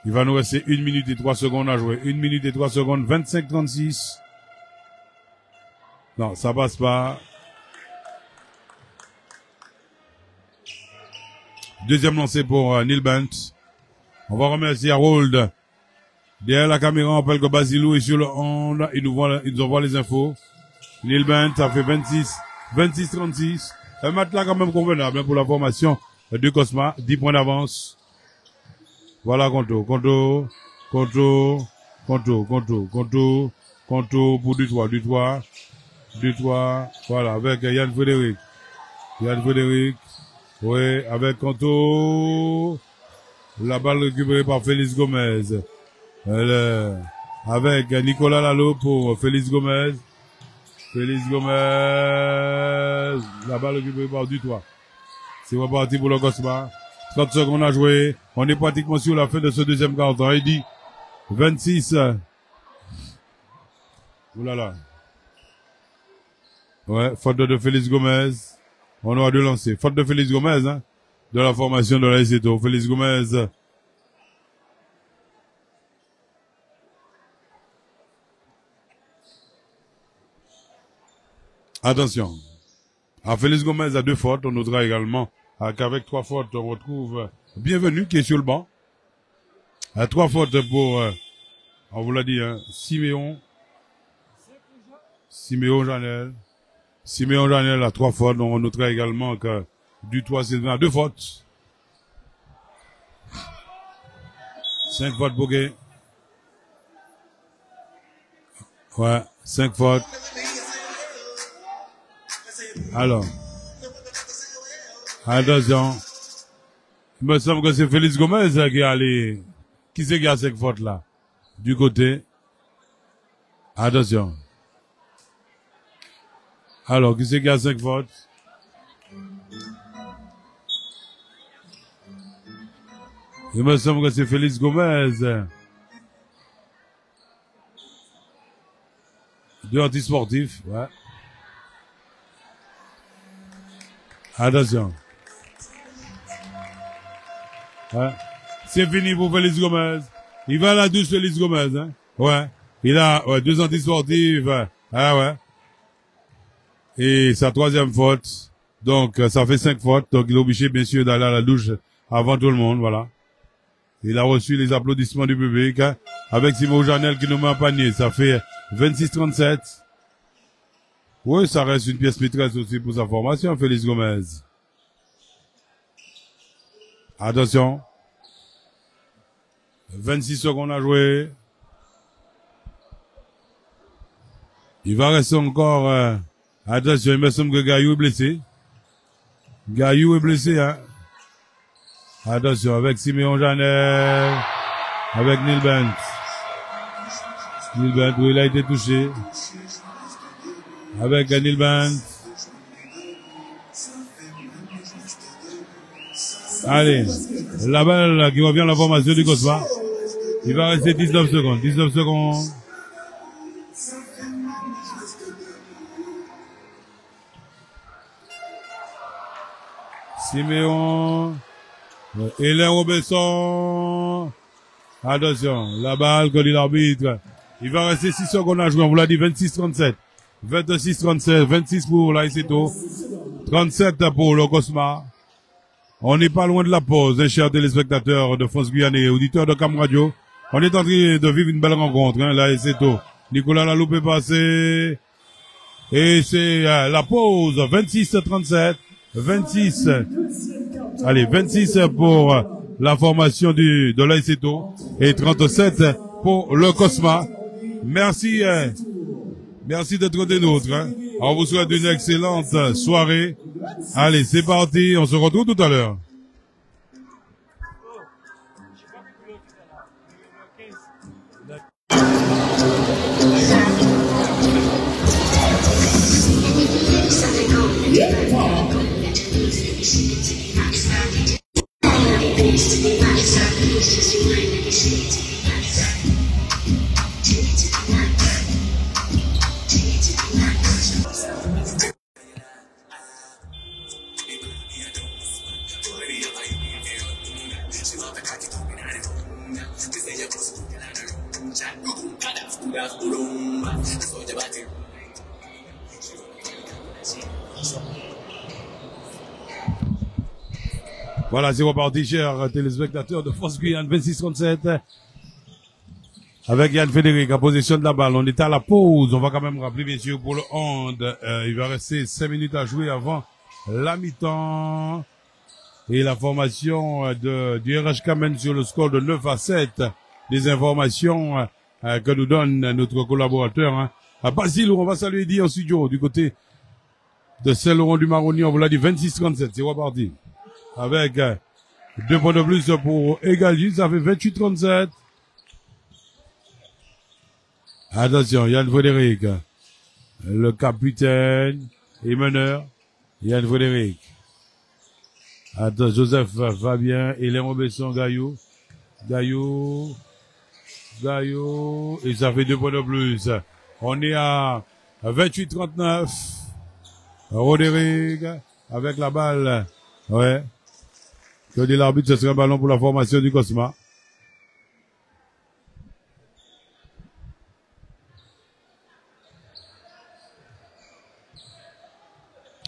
Il va nous rester 1 minute et 3 secondes à jouer. 1 minute et 3 secondes, 25-36. Non, ça passe pas. Deuxième lancé pour Nilband. On va remercier Harold. Derrière la caméra, on appelle que Basilou est sur le onde. Il nous envoie les infos. Nilband, ça fait 26-36. Un match là quand même convenable pour la formation de Cosma. 10 points d'avance. Voilà Conto pour du 3, voilà, avec Yann Frédéric, oui, avec Conto, la balle récupérée par Félix Gomez, avec Nicolas Lalo pour Félix Gomez, la balle récupérée par du 3, c'est reparti pour le Cosma. 30 secondes à jouer. On est pratiquement sur la fin de ce deuxième quart-temps. Il dit 26. Oulala. Ouais, faute de Félix Gomez. On aura 2 lancers. Faute de Félix Gomez, de la formation de la SETO. Félix Gomez. Attention. Félix Gomez a 2 fautes. On notera également qu'avec 3 fautes, on retrouve Bienvenu qui est sur le banc. 3 fautes pour, on vous l'a dit, Siméon Janel. Siméon Janel a 3 fautes. Donc on notera également que du 3 Sylvain a 2 fautes. 5 fautes pour Gay. Ouais, 5 fautes. Alors. Attention. Il me semble que c'est Félix Gomez qui est allé. Qui c'est qui a 5 fautes là? Du côté. Attention. Alors, qui c'est qui a 5 fautes? Il me semble que c'est Félix Gomez. 2 antisportifs, ouais. Attention. Ouais. C'est fini pour Félix Gomez. Il va à la douche, Félix Gomez, Ouais. Il a, 2 antisportifs. Ah ouais. Et sa 3e faute. Donc, ça fait 5 fautes. Donc, il est obligé, bien sûr, d'aller à la douche avant tout le monde, voilà. Il a reçu les applaudissements du public, avec Simon Janel qui nous met un panier. Ça fait 26-37. Oui, ça reste une pièce maîtresse aussi pour sa formation, Félix Gomez. Attention. 26 secondes à jouer. Il va rester encore, attention, il me semble que Gaillou est blessé. Gaillou est blessé, Attention, avec Siméon Janel, avec Nilband. Nilband, où il a été touché. Avec Nilband. Allez, la balle qui revient à la formation du Cosma. Il va rester 19 secondes. 19 secondes. Siméon. Hélène Robesson. Attention, la balle que dit l'arbitre. Il va rester 6 secondes à jouer. On vous l'a dit, 26-37. 26-37. 26 pour la SETO. 37 pour le Cosma. On n'est pas loin de la pause, chers téléspectateurs de France Guyane et auditeurs de Cam Radio. On est en train de vivre une belle rencontre, la SETO. Nicolas Laloupe est passé. Et c'est la pause. 26-37. 26. Allez, 26 pour la formation de la SETO. Et 37 pour le Cosma. Merci, merci d'être des nôtres, On vous souhaite une excellente soirée. Allez, c'est parti. On se retrouve tout à l'heure. Voilà, c'est reparti, chers téléspectateurs de Force Guyane 2637. Avec Yann Frédéric en position de la balle. On est à la pause. On va quand même rappeler, bien sûr, pour le hand. Il va rester 5 minutes à jouer avant la mi-temps. Et la formation du RHK mène sur le score de 9-7. Des informations que nous donne notre collaborateur. Hein. À Basile, on va saluer dit en studio du côté de Saint-Laurent du Maroni. On vous l'a dit 26-37. C'est reparti. Avec 2 points de plus pour égaliser, ça fait 28-37. Attention, Yann Frédéric, le capitaine et meneur, Yann Frédéric. Attention, Joseph Fabien, Hélène Robesson, Gaillot, et ça fait 2 points de plus. On est à 28-39. Roderick, avec la balle, ouais. Que dit l'arbitre, ce serait un ballon pour la formation du Cosma.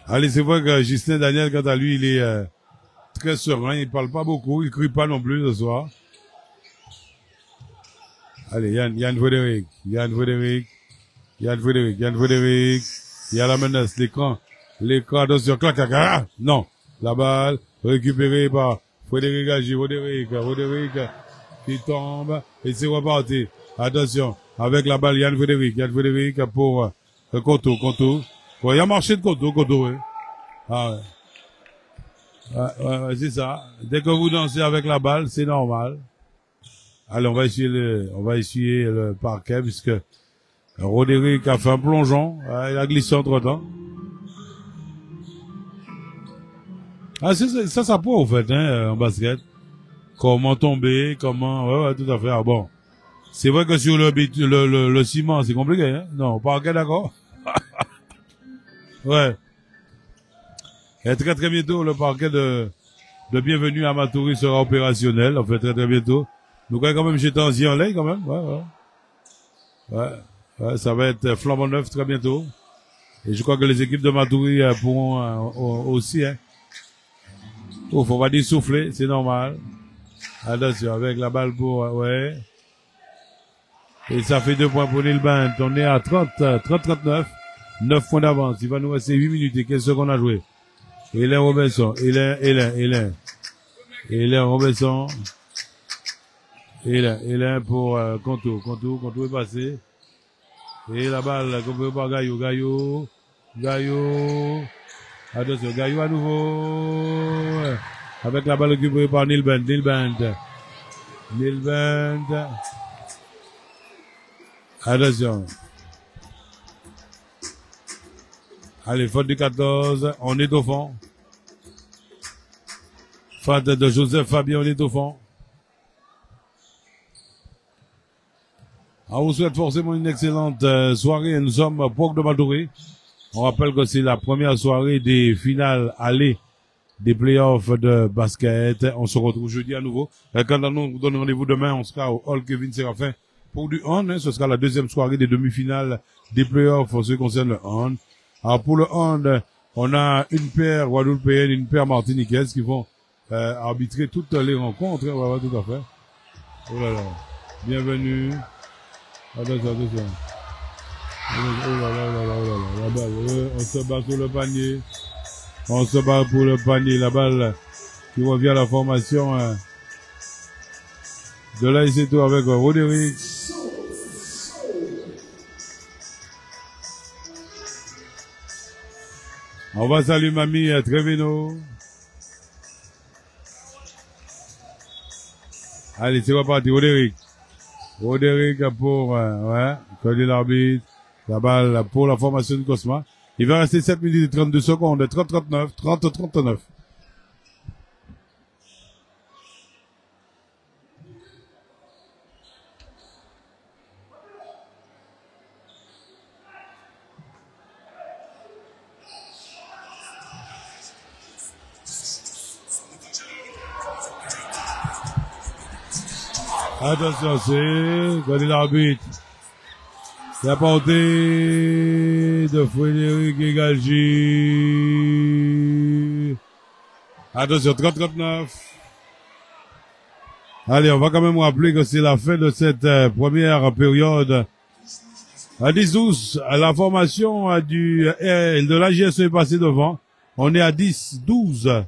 Allez, c'est vrai que Justin Daniel, quant à lui, il est très serein, il parle pas beaucoup, il crie pas non plus ce soir. Allez, Yann Frédéric. Il y a la menace, l'écran, attention, clac, non. La balle, récupérée par Frédéric Agi, Roderick, qui tombe, et c'est reparti. Attention, avec la balle, Yann Frédéric pour Koto. Ouais, il a marché de Koto, ouais. Ah ouais. Ouais, c'est ça. Dès que vous dansez avec la balle, c'est normal. Allez, on va essuyer le parquet, puisque Roderick a fait un plongeon, il a glissé entre temps. Ah, ça peut, en fait, hein, en basket. Comment tomber, ouais, tout à fait. Ah, bon. C'est vrai que sur le ciment, c'est compliqué, hein. Non, parquet, d'accord? Ouais. Et très, très bientôt, le parquet de Bienvenue à Matoury sera opérationnel. En fait, très, très bientôt. Donc, quand même, j'étais en l'air, quand même. Ouais, ça va être flambant neuf très bientôt. Et je crois que les équipes de Matoury pourront aussi, hein. Ouf, on va dire souffler, c'est normal. Attention, avec la balle pour, ouais. Et ça fait 2 points pour Nilband. On est à 30-39. 9 points d'avance. Il va nous rester 8 minutes et 15 secondes à jouer. Hélène Robinson. Hélène Robinson. Hélène pour, Contour est passé. Et la balle, qu'on par Gaillot. Attention, Gaillot à nouveau. Avec la balle récupérée par Nilband. Attention. Allez, faute du 14. On est au fond. Faute de Joseph Fabien, on est au fond. On vous souhaite forcément une excellente soirée. Nous sommes à Port de Matoury. On rappelle que c'est la première soirée des finales allées des playoffs de basket. On se retrouve jeudi à nouveau. Quand on nous donne rendez-vous demain, on sera au Hall Kevin Séraphin pour du hand. Ce sera la deuxième soirée des demi-finales des playoffs en ce qui concerne le hand. Alors pour le hand, on a une paire guadeloupéenne, une paire martiniquaise qui vont arbitrer toutes les rencontres. Ouais, tout à fait. Oh là là. Bienvenue. Attention. Oh là là. La balle. On se bat sur le panier. On se bat pour le panier. La balle qui revient à la formation de l'AICTO avec Roderick. On va saluer Mamie Trevino. Allez, c'est reparti. Roderick. Roderick pour, code de l'arbitre. La balle pour la formation du Cosma. Il va rester 7 minutes et 32 secondes. 30-39, 30-39. Attention, c'est code de l'arbitre. La portée de Frédéric Egalji. Attention, 30-39. Allez, on va quand même rappeler que c'est la fin de cette première période. À 10-12, la formation de la GSE est passée devant. On est à 10-12.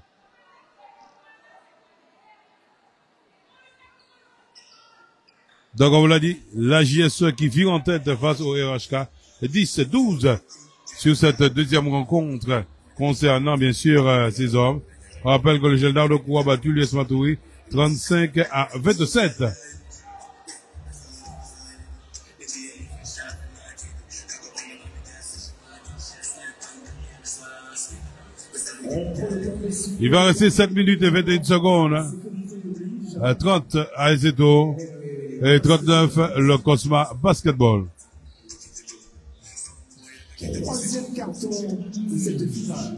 Donc, on vous l'a dit, la JSE qui vire en tête face au RHK, 10-12 sur cette deuxième rencontre concernant, bien sûr, ces hommes. On rappelle que le Geldar de Koua a battu l'US Maturi 35-27. Il va rester 7 minutes et 21 secondes. 30 à Ezeto. Et 39, le Cosma Basketball. Troisième carton de cette finale.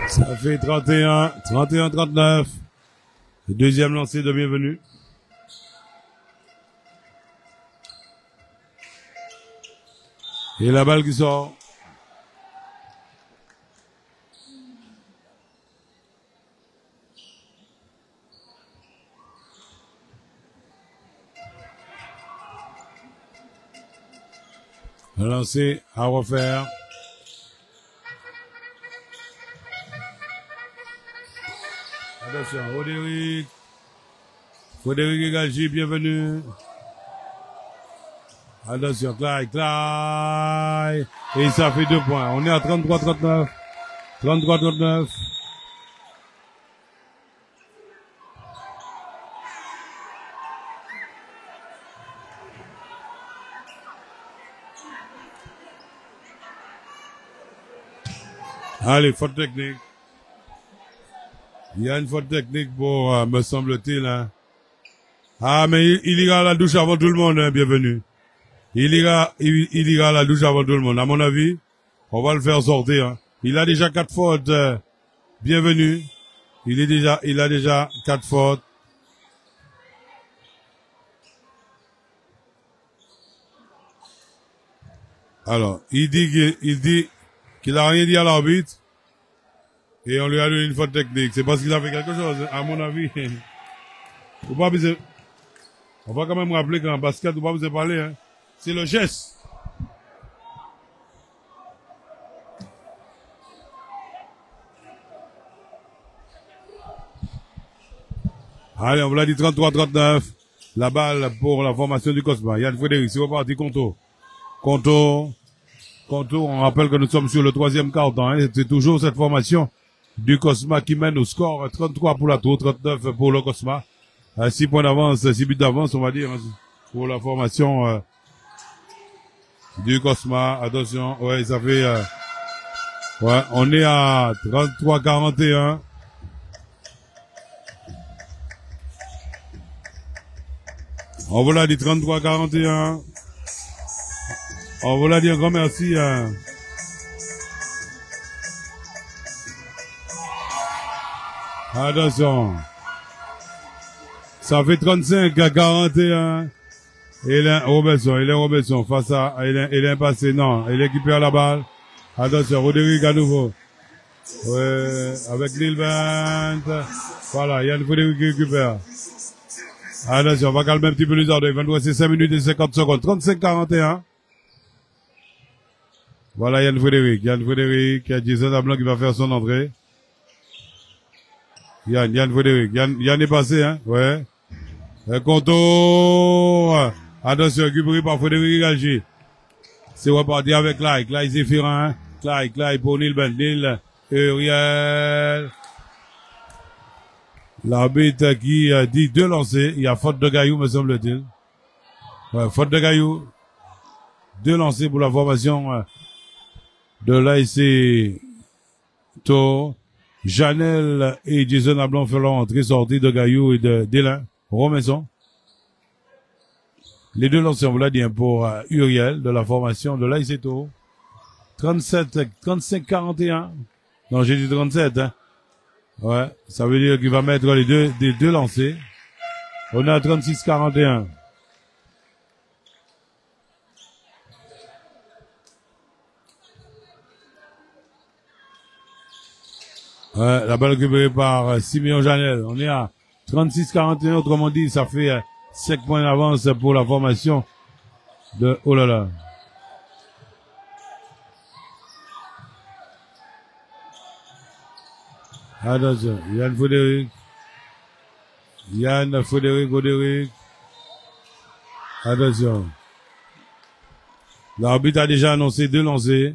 Ça fait 31-39. Le deuxième lancé de bienvenue. Et la balle qui sort. Le lancer à refaire. Attention, Frédéric Egalji, bienvenue. Attention, Clyde. Et ça fait 2 points. On est à 33-39. 33-39. Allez, faute technique. Il y a une faute technique pour, me semble-t-il, hein. Ah, mais il ira à la douche avant tout le monde, hein, bienvenue. Il ira à la douche avant tout le monde. À mon avis, on va le faire sortir, hein. Il a déjà 4 fautes, bienvenue. Il a déjà 4 fautes. Alors, il dit qu'il a rien dit à l'arbitre. Et on lui a donné une faute technique. C'est parce qu'il a fait quelque chose, à mon avis. On va quand même rappeler qu'en basket, on va vous parler, hein. C'est le geste. Allez, on vous l'a dit 33-39. La balle pour la formation du Cosma. Yann Frédéric, c'est reparti, Conto, on rappelle que nous sommes sur le 3e quart-temps. Hein. C'est toujours cette formation du Cosma qui mène au score 33 pour la tour, 39 pour le Cosma. 6 points d'avance, 6 buts d'avance, on va dire, hein, pour la formation du Cosma. Attention, ouais, ça fait... ouais, on est à 33-41. On vous l'a dit 33-41. On vous l'a dit un grand merci. Attention. Ça fait 35-41. Hélène Robinson face à Hélène passé. Non, Hélène qui perd la balle. Attention, Roderick à nouveau. Ouais, avec Lille 20. Voilà, Yann Frédéric qui récupère. Attention, on va calmer un petit peu les ordres. Il va nous rester 5 minutes et 50 secondes. 35-41. Voilà Yann Frédéric. Il y a Jason Ablan qui va faire son entrée. Yann Frédéric. Yann est passé, hein. Ouais. Contour. Attention, récupéré par Frédéric Galgi. C'est reparti avec Clyde Zéphirin. Clyde pour Neil Uriel. L'arbitre qui dit 2 lancers. Il y a faute de Gaillou, me semble-t-il. Ouais, faute de Gaillou. 2 lancers pour la formation de l'AIC Tour. Janelle et Jason Ablan font leur entrée sortie de Gaillou et d'Élin Robinson. Les 2 lancers, on vous l'a dit, pour Uriel de la formation de l'AIC Tour. 35-41. Non, j'ai dit 37, hein. Ouais, ça veut dire qu'il va mettre les deux lancers. On est à 36-41. Ouais, la balle récupérée par Simeon Janel. On est à 36-41, autrement dit, ça fait 5 points d'avance pour la formation de... Oh là là. Attention, Yann Frédéric. Attention. L'arbitre a déjà annoncé 2 lancers.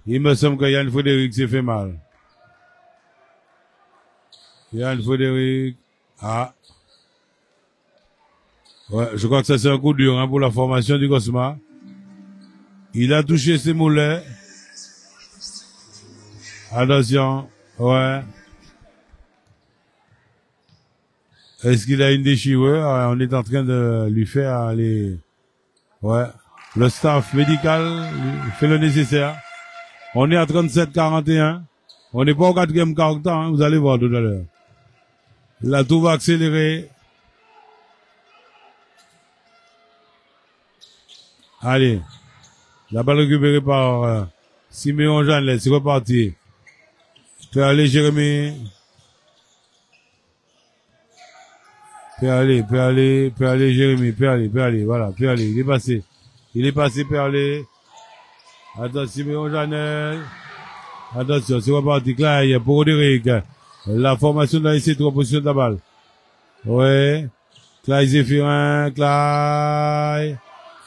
Il me semble que Yann Frédéric s'est fait mal. Yann Frédéric. Ah. Ouais, je crois que ça c'est un coup dur, hein, pour la formation du Cosma. Il a touché ses mollets. Attention. Ouais. Est-ce qu'il a une déchirure? On est en train de lui faire les... Ouais. Le staff médical fait le nécessaire. On est à 37-41. On n'est pas au 4e quart-temps, hein, vous allez voir tout à l'heure. Là, tout va accélérer. Allez. La balle récupérée par Siméon Jeanlet. C'est reparti. Peut aller Jérémy. Peut aller Jérémy. Peut aller. Voilà, peut aller. Il est passé, peut aller. Attention, Siméon Jeanlet. Attention, c'est reparti. Clyde pour Roderick. La formation de la IC 3 position de la balle. Ouais. Clyde Zéphirin. Clyde.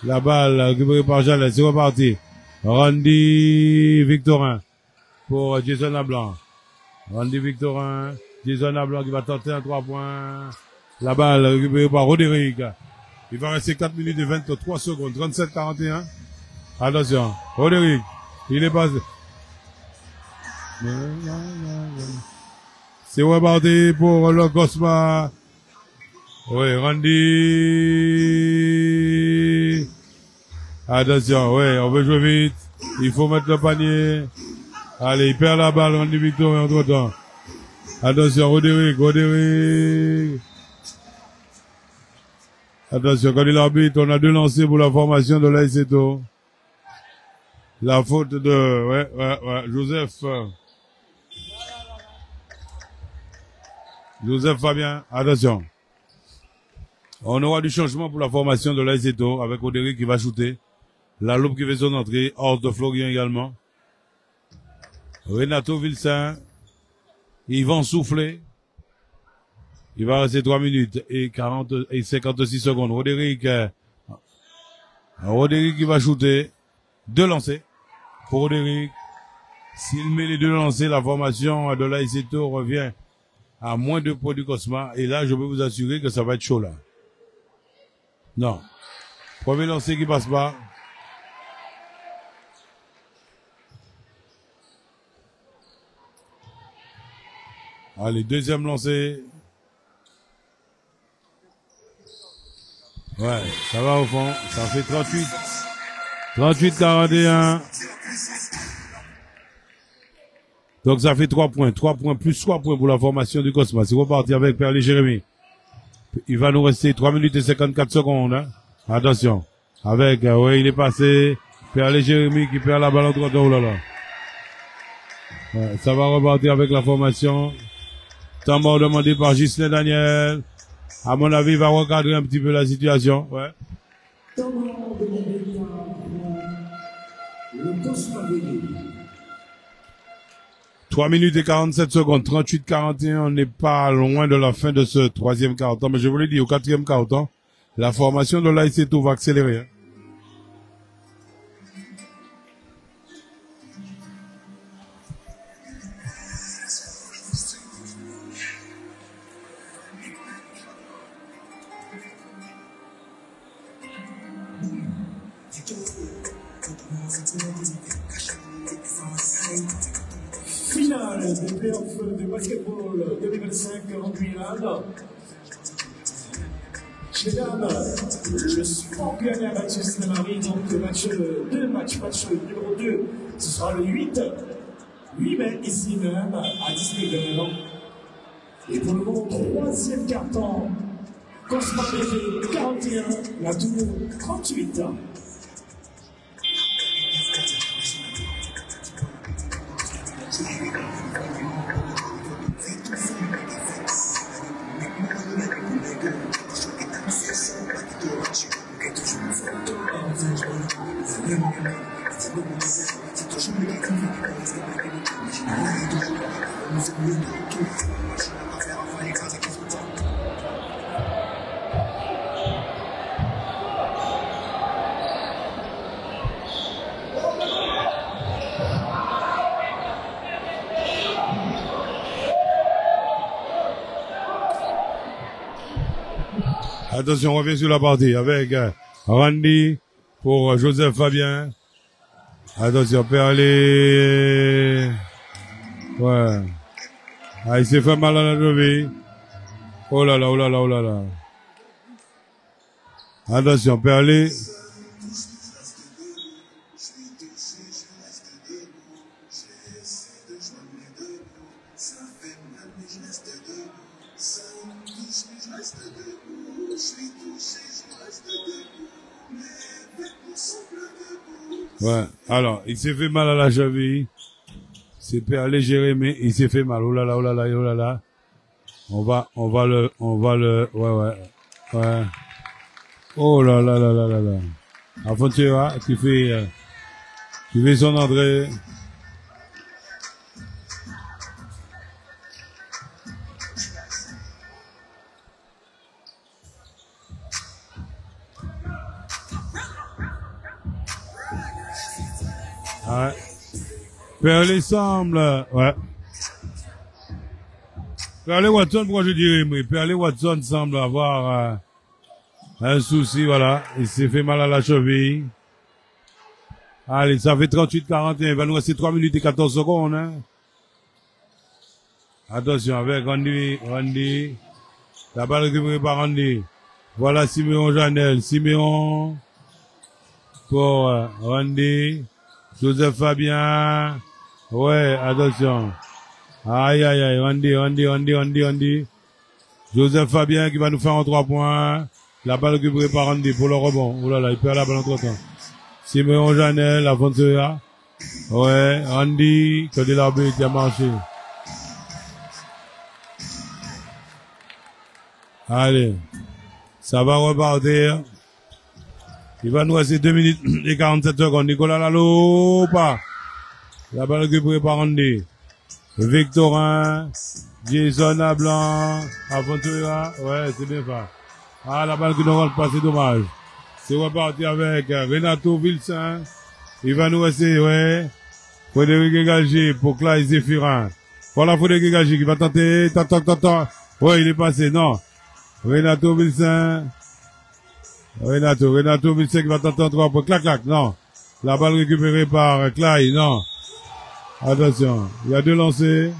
La balle récupérée par Jeanlet. C'est reparti. Randy Victorin pour Jason Ablan. Randy Victorin, Jason Ablan qui va tenter un 3 points. La balle récupérée par Roderick. Il va rester 4 minutes et 23 secondes. 37-41. Attention. Roderick. Il est passé. C'est reparti pour le Cosma. Oui, Randy. Attention, ouais, on veut jouer vite. Il faut mettre le panier. Allez, il perd la balle, Randy Victorin entre temps. Attention, Roderick. Attention, quand il arbitre, on a 2 lancers pour la formation de l'AICETO. La faute de, ouais, Joseph Fabien, attention. On aura du changement pour la formation de l'AICETO avec Roderick qui va shooter. La loupe qui fait son entrée, hors de Florian également. Renato Vilsain, Yvan Soufflé. Il va rester 3 minutes et 56 secondes. Roderick qui va shooter. 2 lancers pour Roderick. S'il met les 2 lancers, la formation de l'Aiseto revient à moins 2 points du Cosma. Et là, je peux vous assurer que ça va être chaud là. Non. Premier lancer qui passe pas. Allez, deuxième lancé. Ouais, ça va au fond. Ça fait 38. 38-41. Donc ça fait 3 points. 3 points plus 3 points pour la formation du Cosma. C'est reparti avec Perlé Jérémy. Il va nous rester 3 minutes et 54 secondes. Hein. Attention. Avec, ouais, il est passé. Perlé Jérémy qui perd la balle en droite. Oh là là. Ouais, ça va repartir avec la formation. Temps mort demandé par Ghislain Daniel. À mon avis, il va recadrer un petit peu la situation. Ouais. Temps mort demandé par le Cosma Béni. 3 minutes et 47 secondes, 38-41, on n'est pas loin de la fin de ce troisième quart-temps, mais je vous l'ai dit, au quatrième quart-temps, la formation de l'Aiseto va accélérer. Finale des playoffs de basketball 2025 en Guyane. Mesdames, je suis Franck-Yann Mathieu Slamari, donc match numéro 2, ce sera le 8 mai, ici même, à 19h. Et pour le moment, troisième quart-temps, Cosma BG 41, la Tour 38. Attention, on revient sur la partie avec Randy pour Joseph Fabien. Attention, Perlé. Ouais. Ah, il s'est fait mal à la cheville. Oh là là, oh là là, oh là là. Attention, Perlé. Ouais, alors, il s'est fait mal à la cheville. C'est Perlé Jérémy, il s'est fait mal. Oh là là, oh là là, oh là là. On va le, ouais. Oh là là là là là là. Afonseca qui fait son entrée. Ouais. Perlé semble, ouais. Perlé Watson, pourquoi je dirais, mais Perlé Watson semble avoir un souci, voilà. Il s'est fait mal à la cheville. Allez, ça fait 38-41. Il va nous rester 3 minutes et 14 secondes, hein. Attention, avec Randy. La balle récupérée par Randy. Voilà Siméon Janel. Siméon pour Randy. Joseph Fabien. Ouais, attention. Aïe, aïe, aïe. Randy. Joseph Fabien qui va nous faire en 3 points. La balle récupérée par Randy pour le rebond. Oh là là, il perd la balle en 3 temps. Siméon Janel, Afonseca. Ouais, Randy, que de l'arbitre qui a marché. Allez. Ça va repartir. Il va nous rester 2 minutes et 47 secondes. Nicolas Lalopa. La balle récupérée par Randy. Victorin. Jason à blanc. Aventura. Ouais, c'est bien ça. Ah, la balle qui nous rentre pas, c'est dommage. C'est reparti avec Renato Vilsain. Il va nous rester, ouais. Frédéric Galgi pour Clay Zéphirin. Voilà Frédéric Galgi qui va tenter. Tant. Ouais, il est passé, non. Renato Vilsain. Renato Vilsain qui va tenter en 3 points. Clac, non. La balle récupérée par Clay, non. Attention, il y a 2 lancers.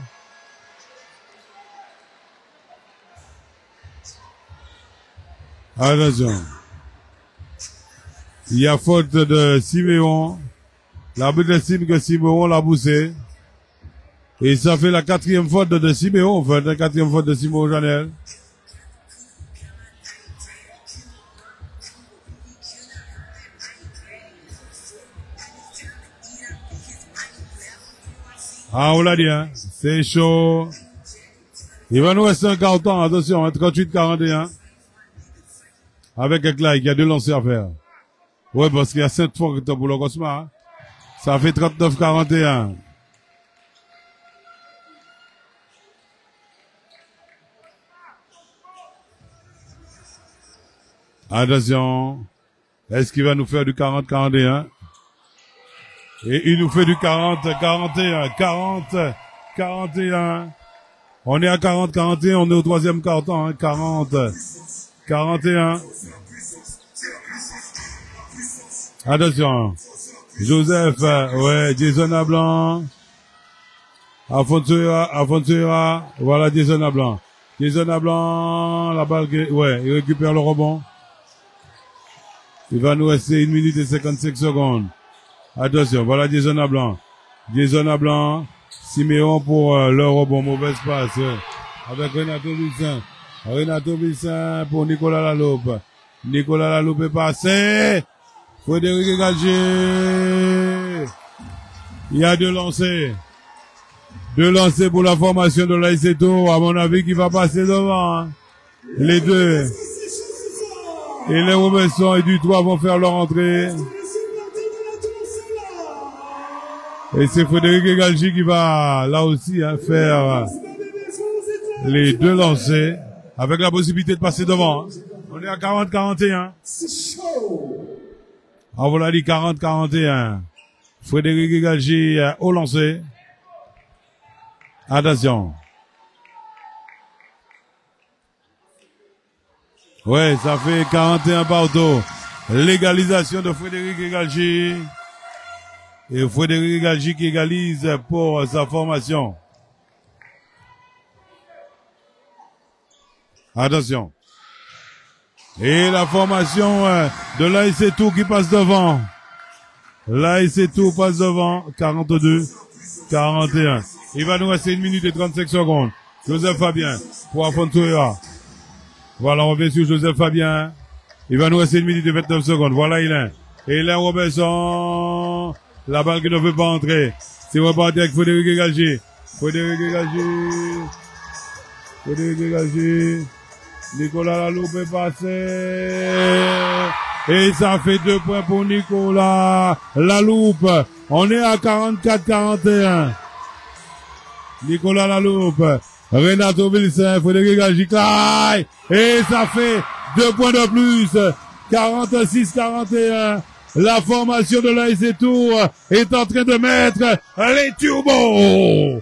Attention. Il y a faute de Siméon. L'arbitre estime que Siméon l'a poussé. Et ça fait la 4e faute de Siméon, en fait, la 4e faute de Siméon Janel. Ah, on l'a dit, hein. C'est chaud. Il va nous rester un quart temps, attention, 38-41. Avec un Clay qui a 2 lancers à faire. Ouais, parce qu'il y a 7 fautes pour le Cosma. Hein. Ça fait 39-41. Attention. Est-ce qu'il va nous faire du 40-41? Et il nous fait du 40-41. On est à 40-41, on est au 3e quart-temps, hein, 40-41. Attention. Joseph, ouais, Jason à blanc. Afonsoira, voilà Jason à blanc. La balle, ouais, il récupère le rebond. Il va nous rester 1 minute et 55 secondes. Attention, voilà Jason à blanc. Siméon pour le rebond, mauvaise passe. Avec Renato Vilsain pour Nicolas Laloupe. Nicolas Laloupe est passé. Frédéric Galgi. Il y a 2 lancers. 2 lancers pour la formation de l'Aiseto, à mon avis, qui va passer devant. Hein. Les 2. Et les Robinson et Dutoit vont faire leur entrée. Et c'est Frédéric Galgi qui va, là aussi, hein, faire les 2 lancers, avec la possibilité de passer devant. Hein. On est à 40-41. On vous l'a dit, 40-41. Frédéric Galgi au lancer. Attention. Ouais, ça fait 41 partout. L'égalisation de Frédéric Galgi. Et Frédéric Galgi qui égalise pour sa formation. Attention. Et la formation de l'AS Tours qui passe devant. L'AS Tours passe devant. 42-41. Il va nous rester 1 minute et 35 secondes. Joseph Fabien pour Afonsoira. Voilà, on revient sur Joseph Fabien. Il va nous rester 1 minute et 29 secondes. Voilà, il est. Et là, Robinson. La balle qui ne veut pas entrer. C'est reparti avec Frédéric Galgi. Nicolas Laloupe est passé. Et ça fait 2 points pour Nicolas Laloupe. On est à 44-41. Nicolas Laloupe. Renato Vilsain, Frédéric Galgi. Et ça fait 2 points de plus. 46-41. La formation de l'AS Tours est en train de mettre les turbos.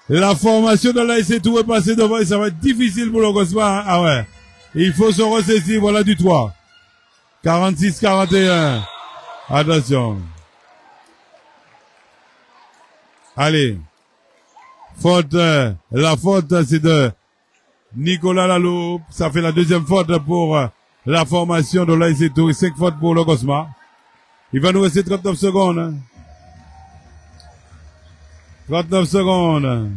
La formation de l'AS Tours est passée devant et ça va être difficile pour le Cosma. Ah ouais. Il faut se ressaisir. Voilà du 3. 46-41. Attention. Allez. Faute. La faute, c'est de Nicolas Laloupe. Ça fait la 2e faute pour la formation de l'AS Tours. 5 fautes pour le Cosma. Il va nous rester 39 secondes. Hein. 39 secondes.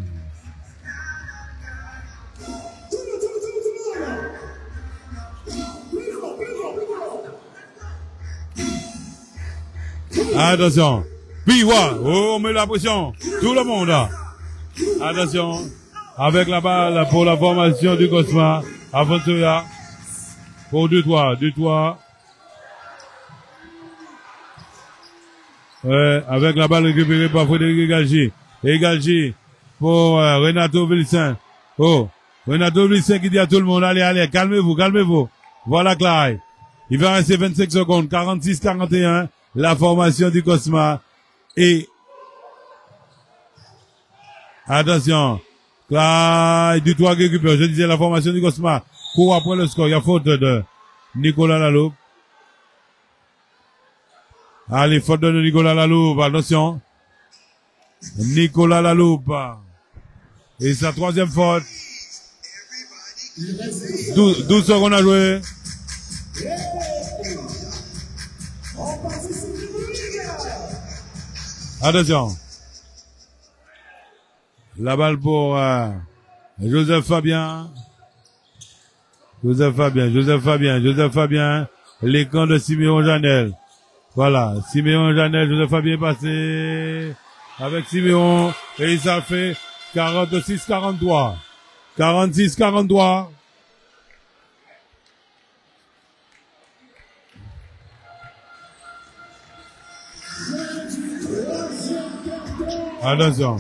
Attention. Puis, oh, on met la pression. Tout le monde. Attention. Avec la balle pour la formation du Cosma. Aventura. Pour 2-3. Ouais, avec la balle récupérée par Frédéric Galgi. Et Galgi pour Renato Villicin. Oh, Renato Villicin qui dit à tout le monde, allez, allez, calmez-vous, calmez-vous. Voilà Clyde. Il va rester 25 secondes, 46-41, la formation du Cosma. Et, attention, Clyde du toit récupère. Je disais la formation du Cosma. Court après le score. Il y a faute de Nicolas Laloupe. Allez, faute de Nicolas Laloupe. Attention. Nicolas Laloupe. Et sa troisième faute. 12 secondes à jouer. Attention. La balle pour Joseph Fabien. Joseph Fabien. L'écran de Siméon Janel. Voilà, Siméon Janel, Joseph Fabien est passé avec Siméon. Et ça fait 46-43. 46-43. Attention.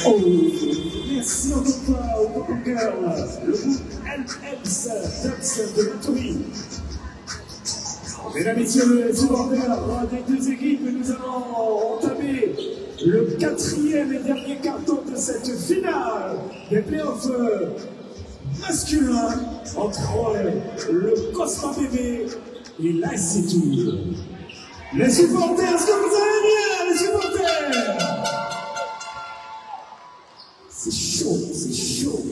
Oh, merci encore une fois au Pop Girl, le groupe LMS Dance de Toury. Mesdames et messieurs les supporters des deux équipes, nous allons entamer le quatrième et dernier carton de cette finale des playoffs masculins entre le Cosma Bébé et l'ASC Tours. Les supporters, est-ce que vous allez bien, les supporters? C'est chaud, c'est chaud.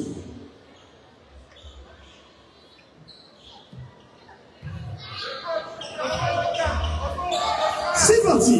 C'est parti.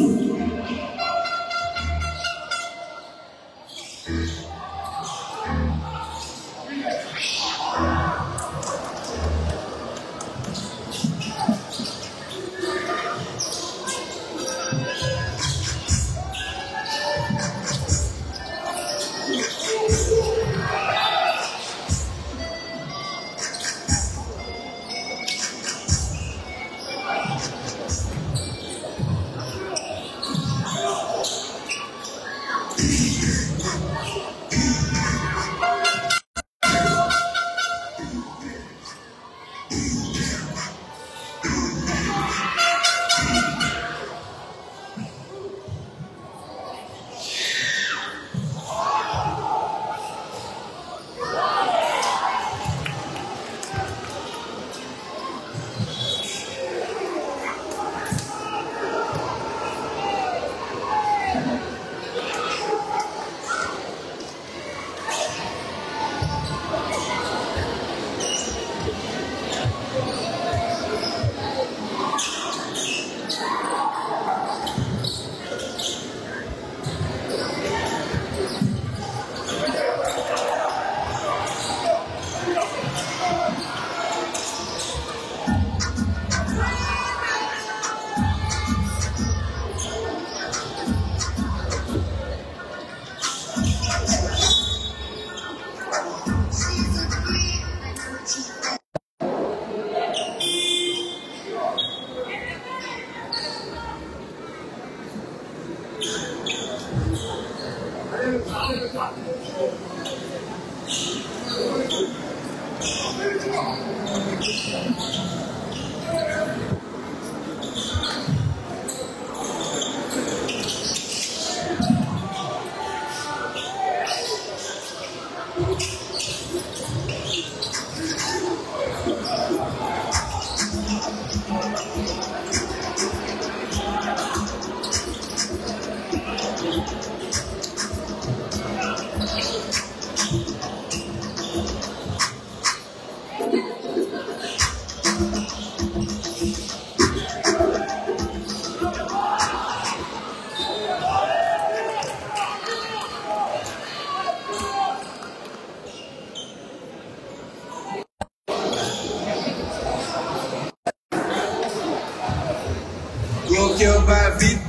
Mon cœur va vite,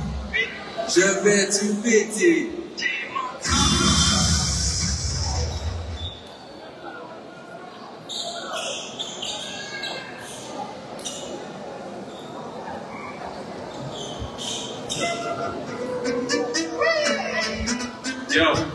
je vais tout péter. Yo.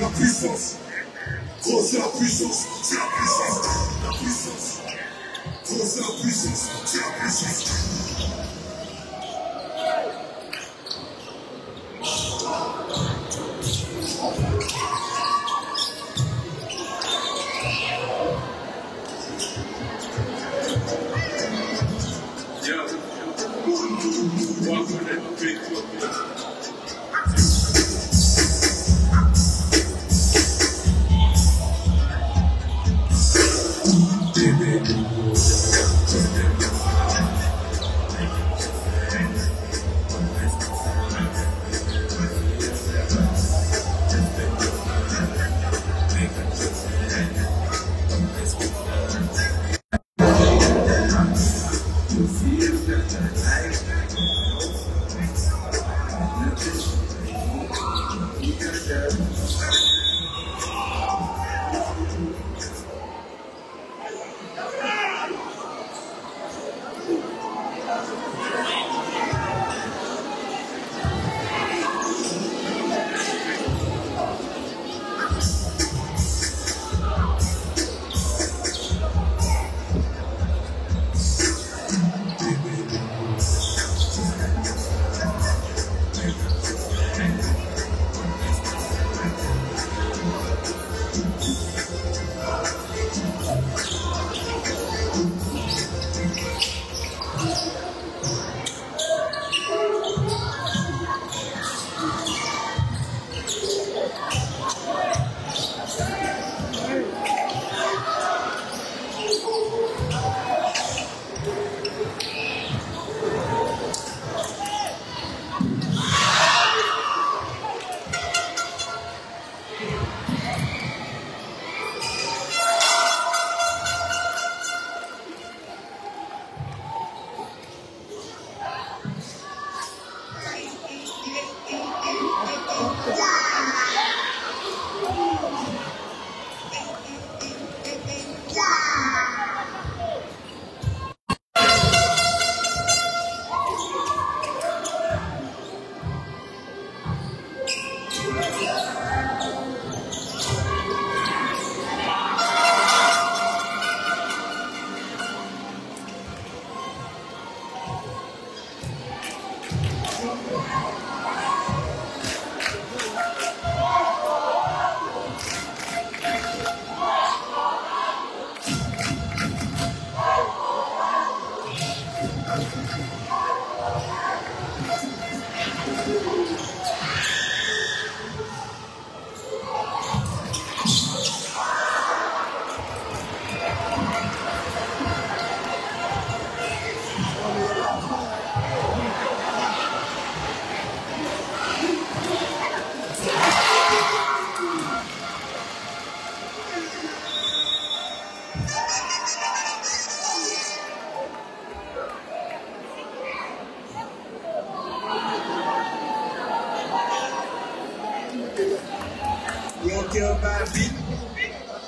La puissance, trop c'est la puissance, c'est la puissance, la puissance, trop c'est la puissance, c'est la puissance.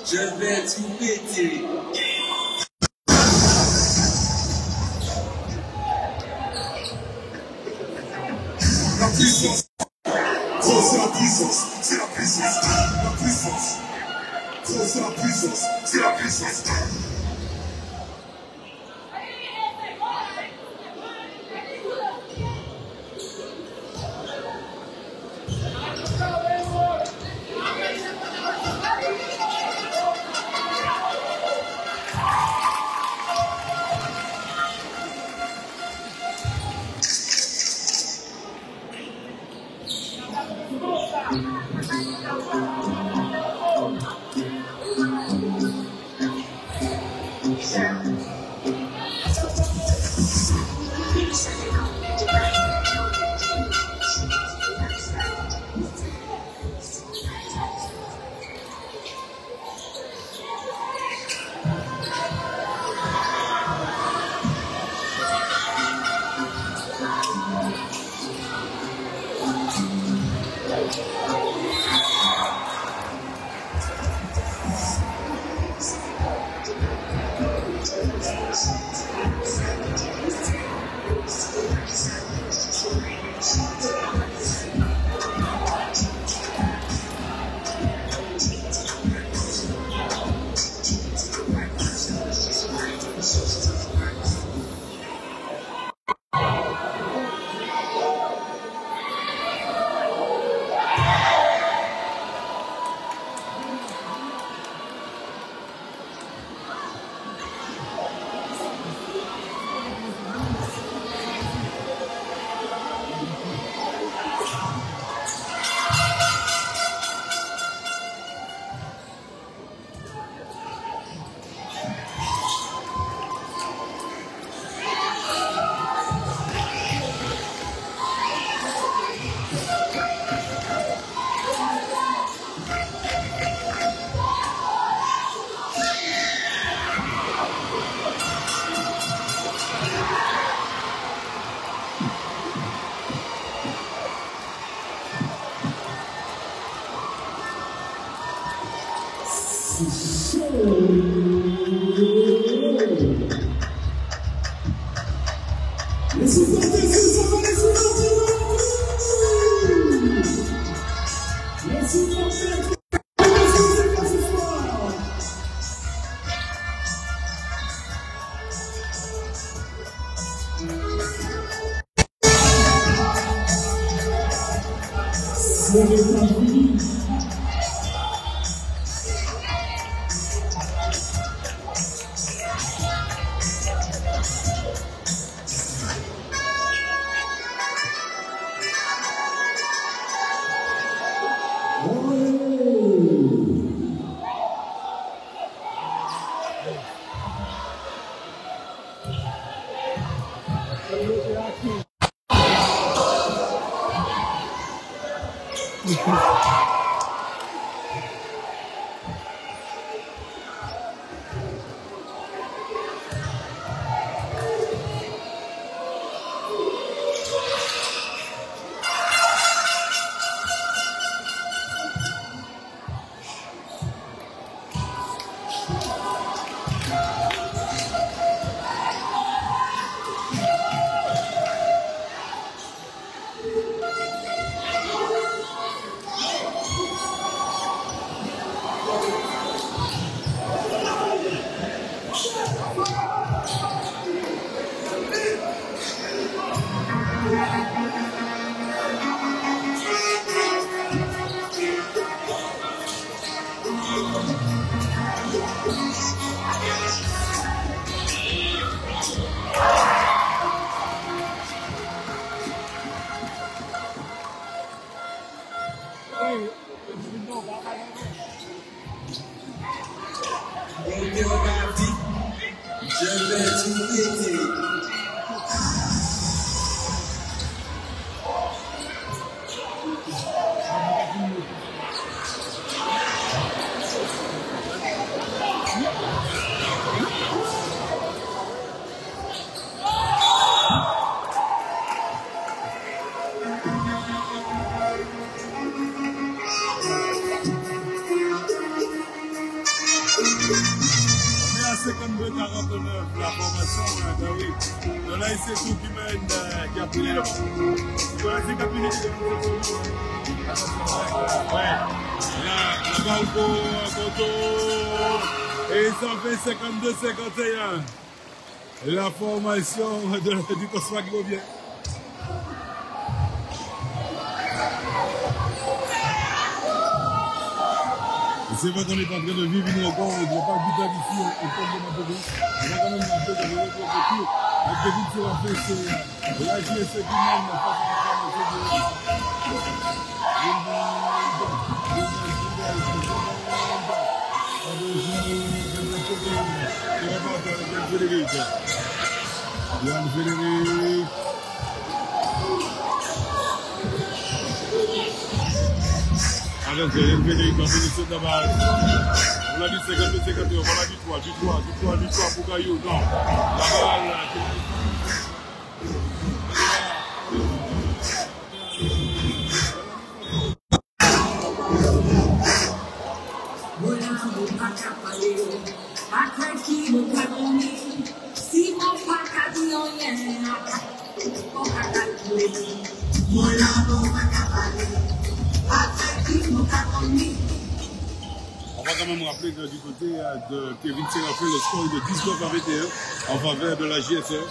Je vais tout péter. La puissance. Gros, c'est la puissance. C'est la puissance. La puissance. Gros, c'est la puissance. C'est la puissance. Les supporters, ça va les supporters. Les supporters. Je vais tout péter. On est à 52-49, la formation, oui. Donc là, c'est tout qui mène, qui a pris les lots. C'est qui a pris les lots. Ouais. Là, la balle pour Koto. Et ça fait 52-51. La formation du Cosma qui revient. C'est vrai qu'on est en train de vivre une rencontre, on ne doit pas buter d'ici au camp de Matoury. On va quand même marquer dans le retour. La Kevin sur la fête, c'est la JSC qui mène face à la Yann Frédéric. Attention, Yann Frédéric en position de base. On l'a dit 52-51, voilà du 3 pour Gaillou. Non, la balle. On va quand même rappeler que du côté de Kevin Séraphin, le score est de 19-21 en faveur de la JSR.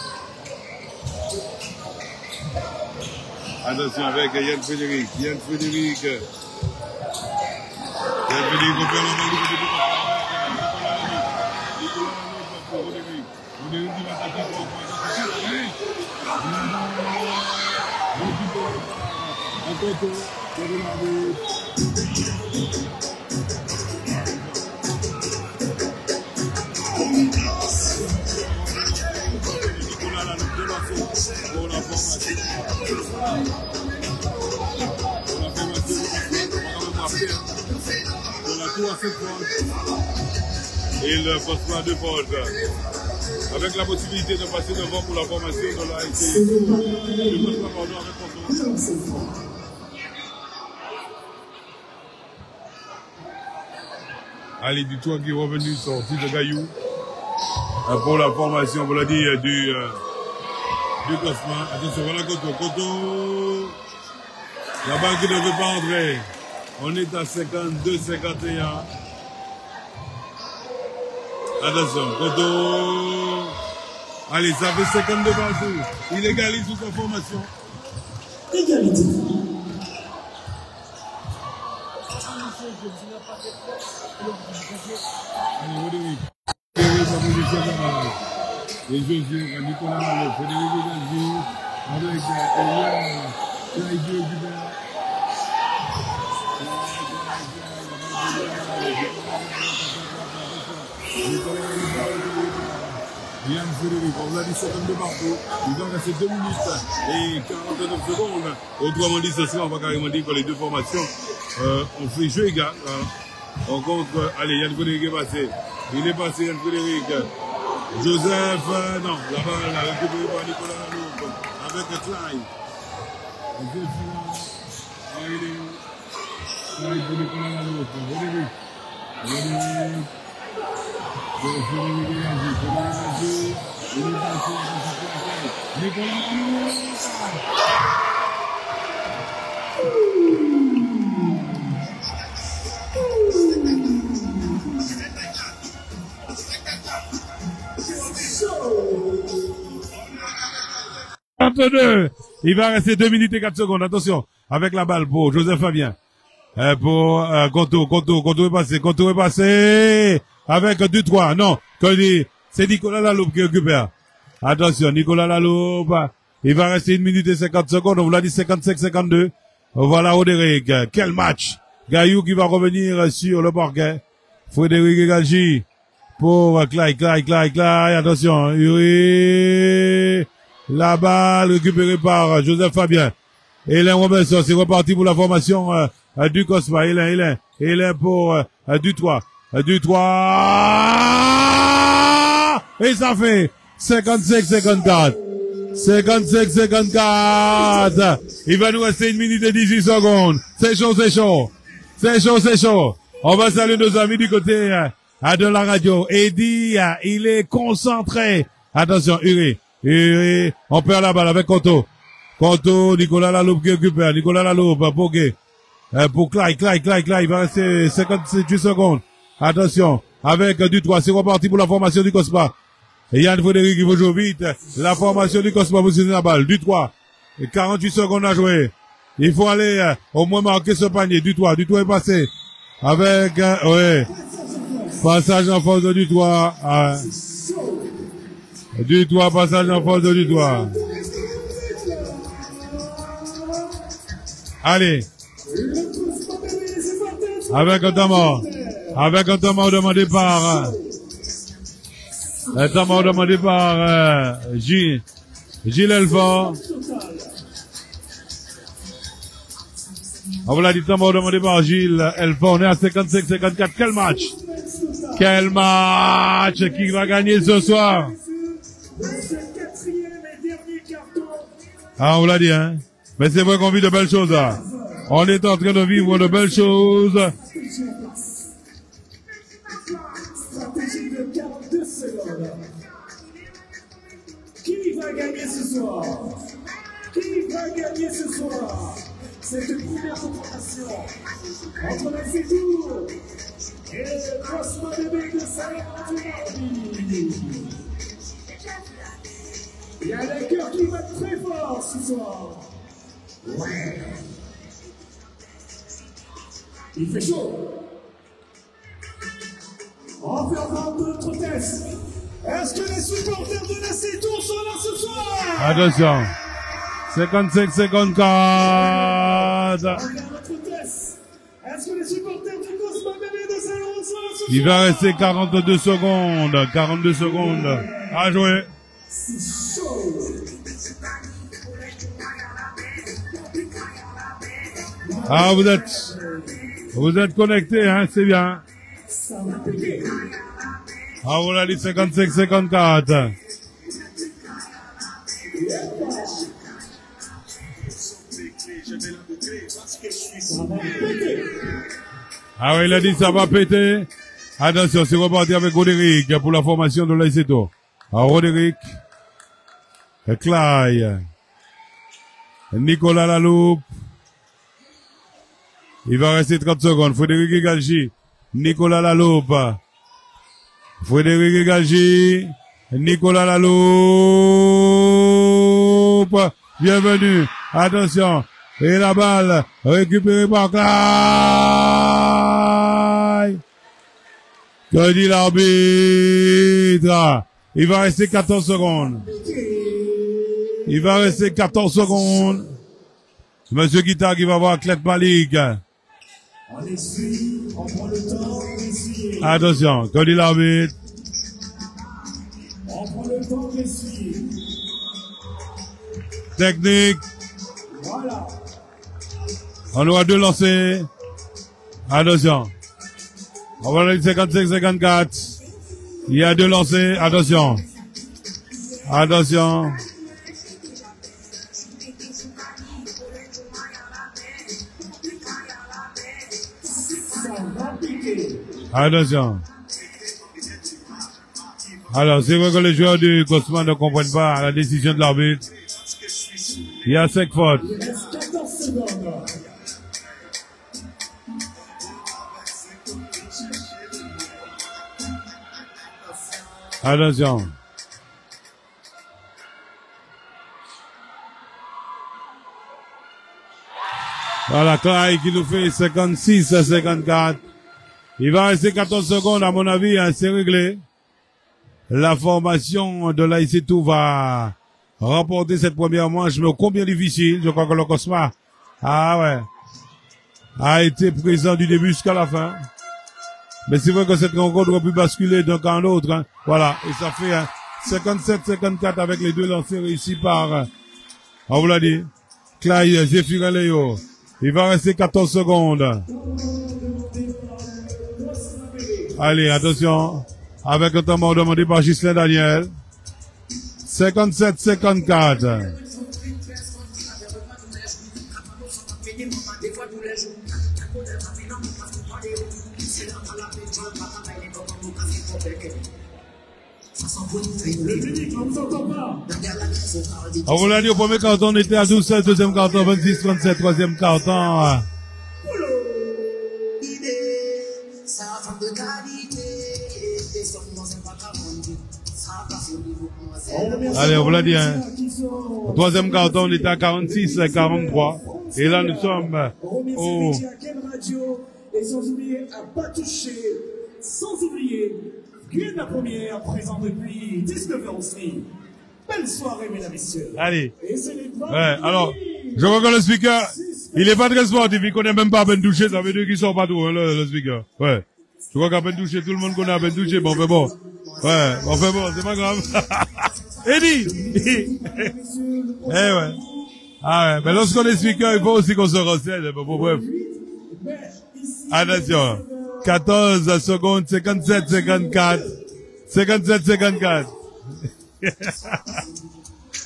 Attention avec Yann Frédéric. Yann Frédéric on perd la balle du côté du Roderick. Roderick qui va attaquer pour un Koto. Nicolas l'a délancé pour la formation. On a tout à 7 points. Et le poste à 2 points. Avec la possibilité de passer devant pour la formation de la SC. Le poste à Bordeaux avec Porto. Allez, du toit qui est revenu, sorti de Gaillou. Pour la formation, on l'a dit, du Cosma. Attention, voilà Koto. La balle qui ne veut pas entrer. On est à 52-51. Attention, Koto. Allez, ça fait 52 partout. Il égalise toute sa formation. Égalité. Allez, Roderick. Les José, Nicolas Malo, Frédéric Gazi, avec Eliane, Yann Frédéric, on l'a dit 52 partout, il va rester 2 minutes et 49 secondes. Autrement dit, ce soir, on va carrément dire que les deux formations ont fait jeu égal. On compte, allez, Yann Frédéric est passé. Il est passé, Yann Frédéric. Joseph, non, la balle a récupéré par Nicolas Laloupe avec Clyde. Clyde pour Nicolas Laloupe. Roderick. Frédéric Gazi. Il est passé avec Nicolas Laloupe. Il va rester 2 minutes et 4 secondes. Attention, avec la balle pour Joseph Fabien. Pour Koto est passé. Avec 2-3. Non, c'est Nicolas Laloupe qui récupère. Attention, Nicolas Laloupe. Il va rester 1 minute et 50 secondes. On vous l'a dit 55-52. Voilà Roderick. Quel match. Gaillou qui va revenir sur le parquet. Frédéric Gazi pour Clyde. Attention. La balle récupérée par Joseph Fabien. Hélène Robinson, c'est reparti pour la formation du Cosma. Hélène pour du 3. Et ça fait 55-54. 55-54. Il va nous rester 1 minute et 18 secondes. C'est chaud. On va saluer nos amis du côté de la radio. Eddie, il est concentré. Attention, Uri, on perd la balle avec Koto. Koto, Nicolas Laloupe qui récupère. Nicolas Laloupe, pour Clyde, il va rester 58 secondes. Attention, avec du 3, c'est reparti pour la formation du Cosma. Yann Frédéric, il faut jouer vite. La formation du Cosma, vous la balle. Du 3, 48 secondes à jouer. Il faut aller au moins marquer ce panier. Du 3 est passé. Avec, ouais, passage en force de du 3. Du 3, passage en force de du 3. Allez. Avec un temps mort demandé par Gilles Elfort. On vous l'a dit, temps mort demandé par Gilles Elfort. On est à 55-54. Quel match qui va gagner ce soir? Ah, on vous l'a dit, hein. Mais c'est vrai qu'on vit de belles choses, là. On est en train de vivre de belles choses. Stratégie de 42 secondes. Qui va gagner ce soir? Cette première confrontation entre la Cétour et le Cosma Bébé de Saint-Antoine. Il y a le cœur qui va très fort ce soir. Ouais. Il fait chaud. On fait encore d'autres tests. Est-ce que les supporters de la Cétour sont là ce soir? Attention. 55-54. Est-ce que les supporters du Cosma Bébé de Saint-Antoine sont là ce soir? Il va rester 42 secondes. 42 secondes à jouer. C'est chaud. Ah, vous êtes connectés, hein, c'est bien. Ça va piquer. Ah, on l'a dit 55-54. Ah oui, il a dit ça va péter. Attention, c'est reparti avec Roderick pour la formation de l'Aiseto. Alors, Roderick, Clyde, Nicolas Laloupe. Il va rester 30 secondes. Frédéric Galgi, Nicolas Laloupe. Frédéric Galgi, Nicolas Laloupe. Bienvenue. Attention. Et la balle récupérée par Clyde. Que dit l'arbitre? Il va rester 14 secondes. Monsieur Guitard qui va voir Clef Malik. On essuie, on prend le temps d'essuyer. Attention, que dit l'arbitre? On prend le temps d'essuyer. Technique. Voilà. On aura 2 lancers. Attention. On va aller 55-54. Il y a 2 lancers. Attention. Attention. Attention. Alors, c'est vrai que les joueurs du Cosma ne comprennent pas la décision de l'arbitre. Il y a 5 fautes. Il reste 14 secondes. Attention. Voilà, Clyde qui nous fait 56-54. Il va rester 14 secondes, à mon avis, hein, c'est réglé. La formation de l'Aiseto va remporter cette première manche, mais combien difficile. Je crois que le Cosma, a été présent du début jusqu'à la fin. Mais c'est vrai que cette rencontre aurait pu basculer d'un camp à l'autre, hein. Voilà. Et ça fait, 57-54 avec les 2 lancers réussis par, on vous l'a dit, Clyde Zephyr-Léo. Il va rester 14 secondes. Allez, attention. Avec un temps mort demandé par Ghislain Daniel. 57-54. Le public, on ne vous entend pas. On vous l'a dit, au premier carton, on était à 12-16, deuxième carton, 26-37, troisième carton. Allez, on vous l'a dit, hein. Au troisième carton, on était à 46-43. Et là, nous sommes au... Et sans oublier à pas toucher, sans oublier Guyane la première, présent depuis 19h aussi. Belle soirée, mesdames et messieurs. Allez. Et c'est les Ouais, alors, je vois que le speaker, il est pas très sportif, il connaît même pas à peine touché, ça veut dire qu'il sort pas tout, hein, le speaker. Ouais. Je vois qu'à peine touché, tout le monde connaît à peine touché, bon, fait bon. Ouais, bon, fait bon, c'est pas grave. Eddie! Eh ouais. Ah ouais, mais lorsqu'on est speaker, il faut aussi qu'on se renseigne, bon, bref. Attention. 14 secondes, 57, 54. 57, 54.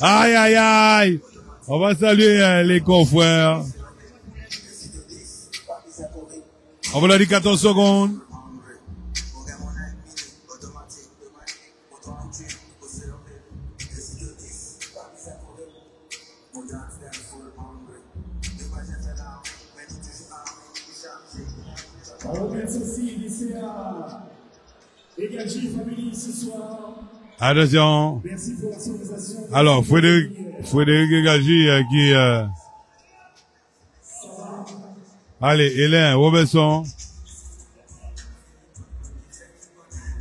Aïe, aïe, aïe. On va saluer les confrères. On vous l'a dit 14 secondes. On remercie aussi l'ICA et Gadji Family ce soir. Attention. Merci pour la sonorisation. Alors, Frédéric Gadji qui... Allez, Hélène Robertson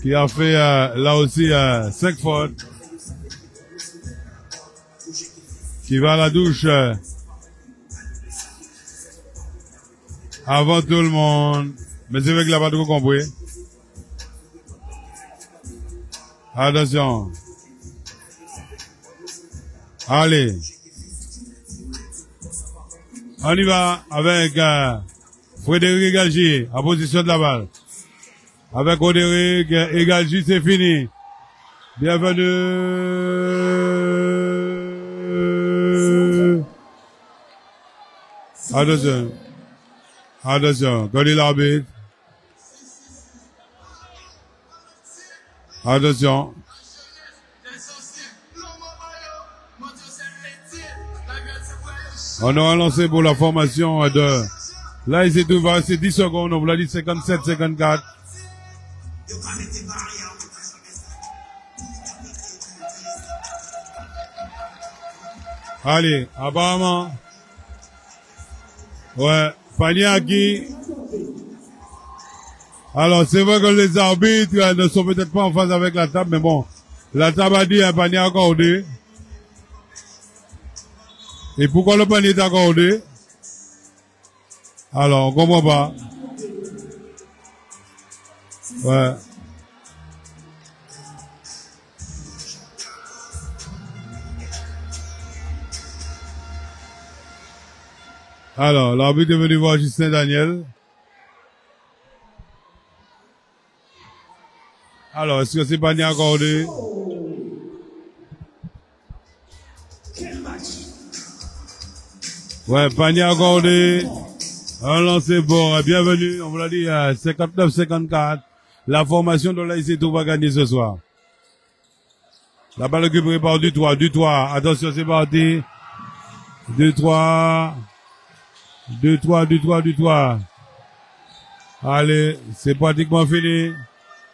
qui a fait là aussi 5 fautes. Qui va à la douche avant tout le monde. Mais c'est vrai qu'il n'a pas trop compris. Attention. Allez. On y va avec Frédéric Gadji en position de la balle. Avec Frédéric et Gadji, c'est fini. Bienvenue. Attention. Attention. Quand il arbitre. Attention. On aura lancé pour la formation de... Là, il s'est tout va, c'est 10 secondes. On vous l'a dit 57, 54. Allez, apparemment. Ouais, panier à qui? Alors, c'est vrai que les arbitres ne sont peut-être pas en phase avec la table, mais bon. La table a dit un panier accordé. Et pourquoi le panier est accordé? Alors, on comprend pas. Ouais. Alors, l'arbitre est venu voir Justin Daniel. Alors, est-ce que c'est panier accordé? Ouais, panier accordé. Un lancer bon. Bienvenue. On vous l'a dit, 59-54. La formation de l'AIC va gagner ce soir. La balle récupérée par Dutoit. Dutoit. Attention, c'est parti. Dutoit. Dutoit. Allez, c'est pratiquement fini.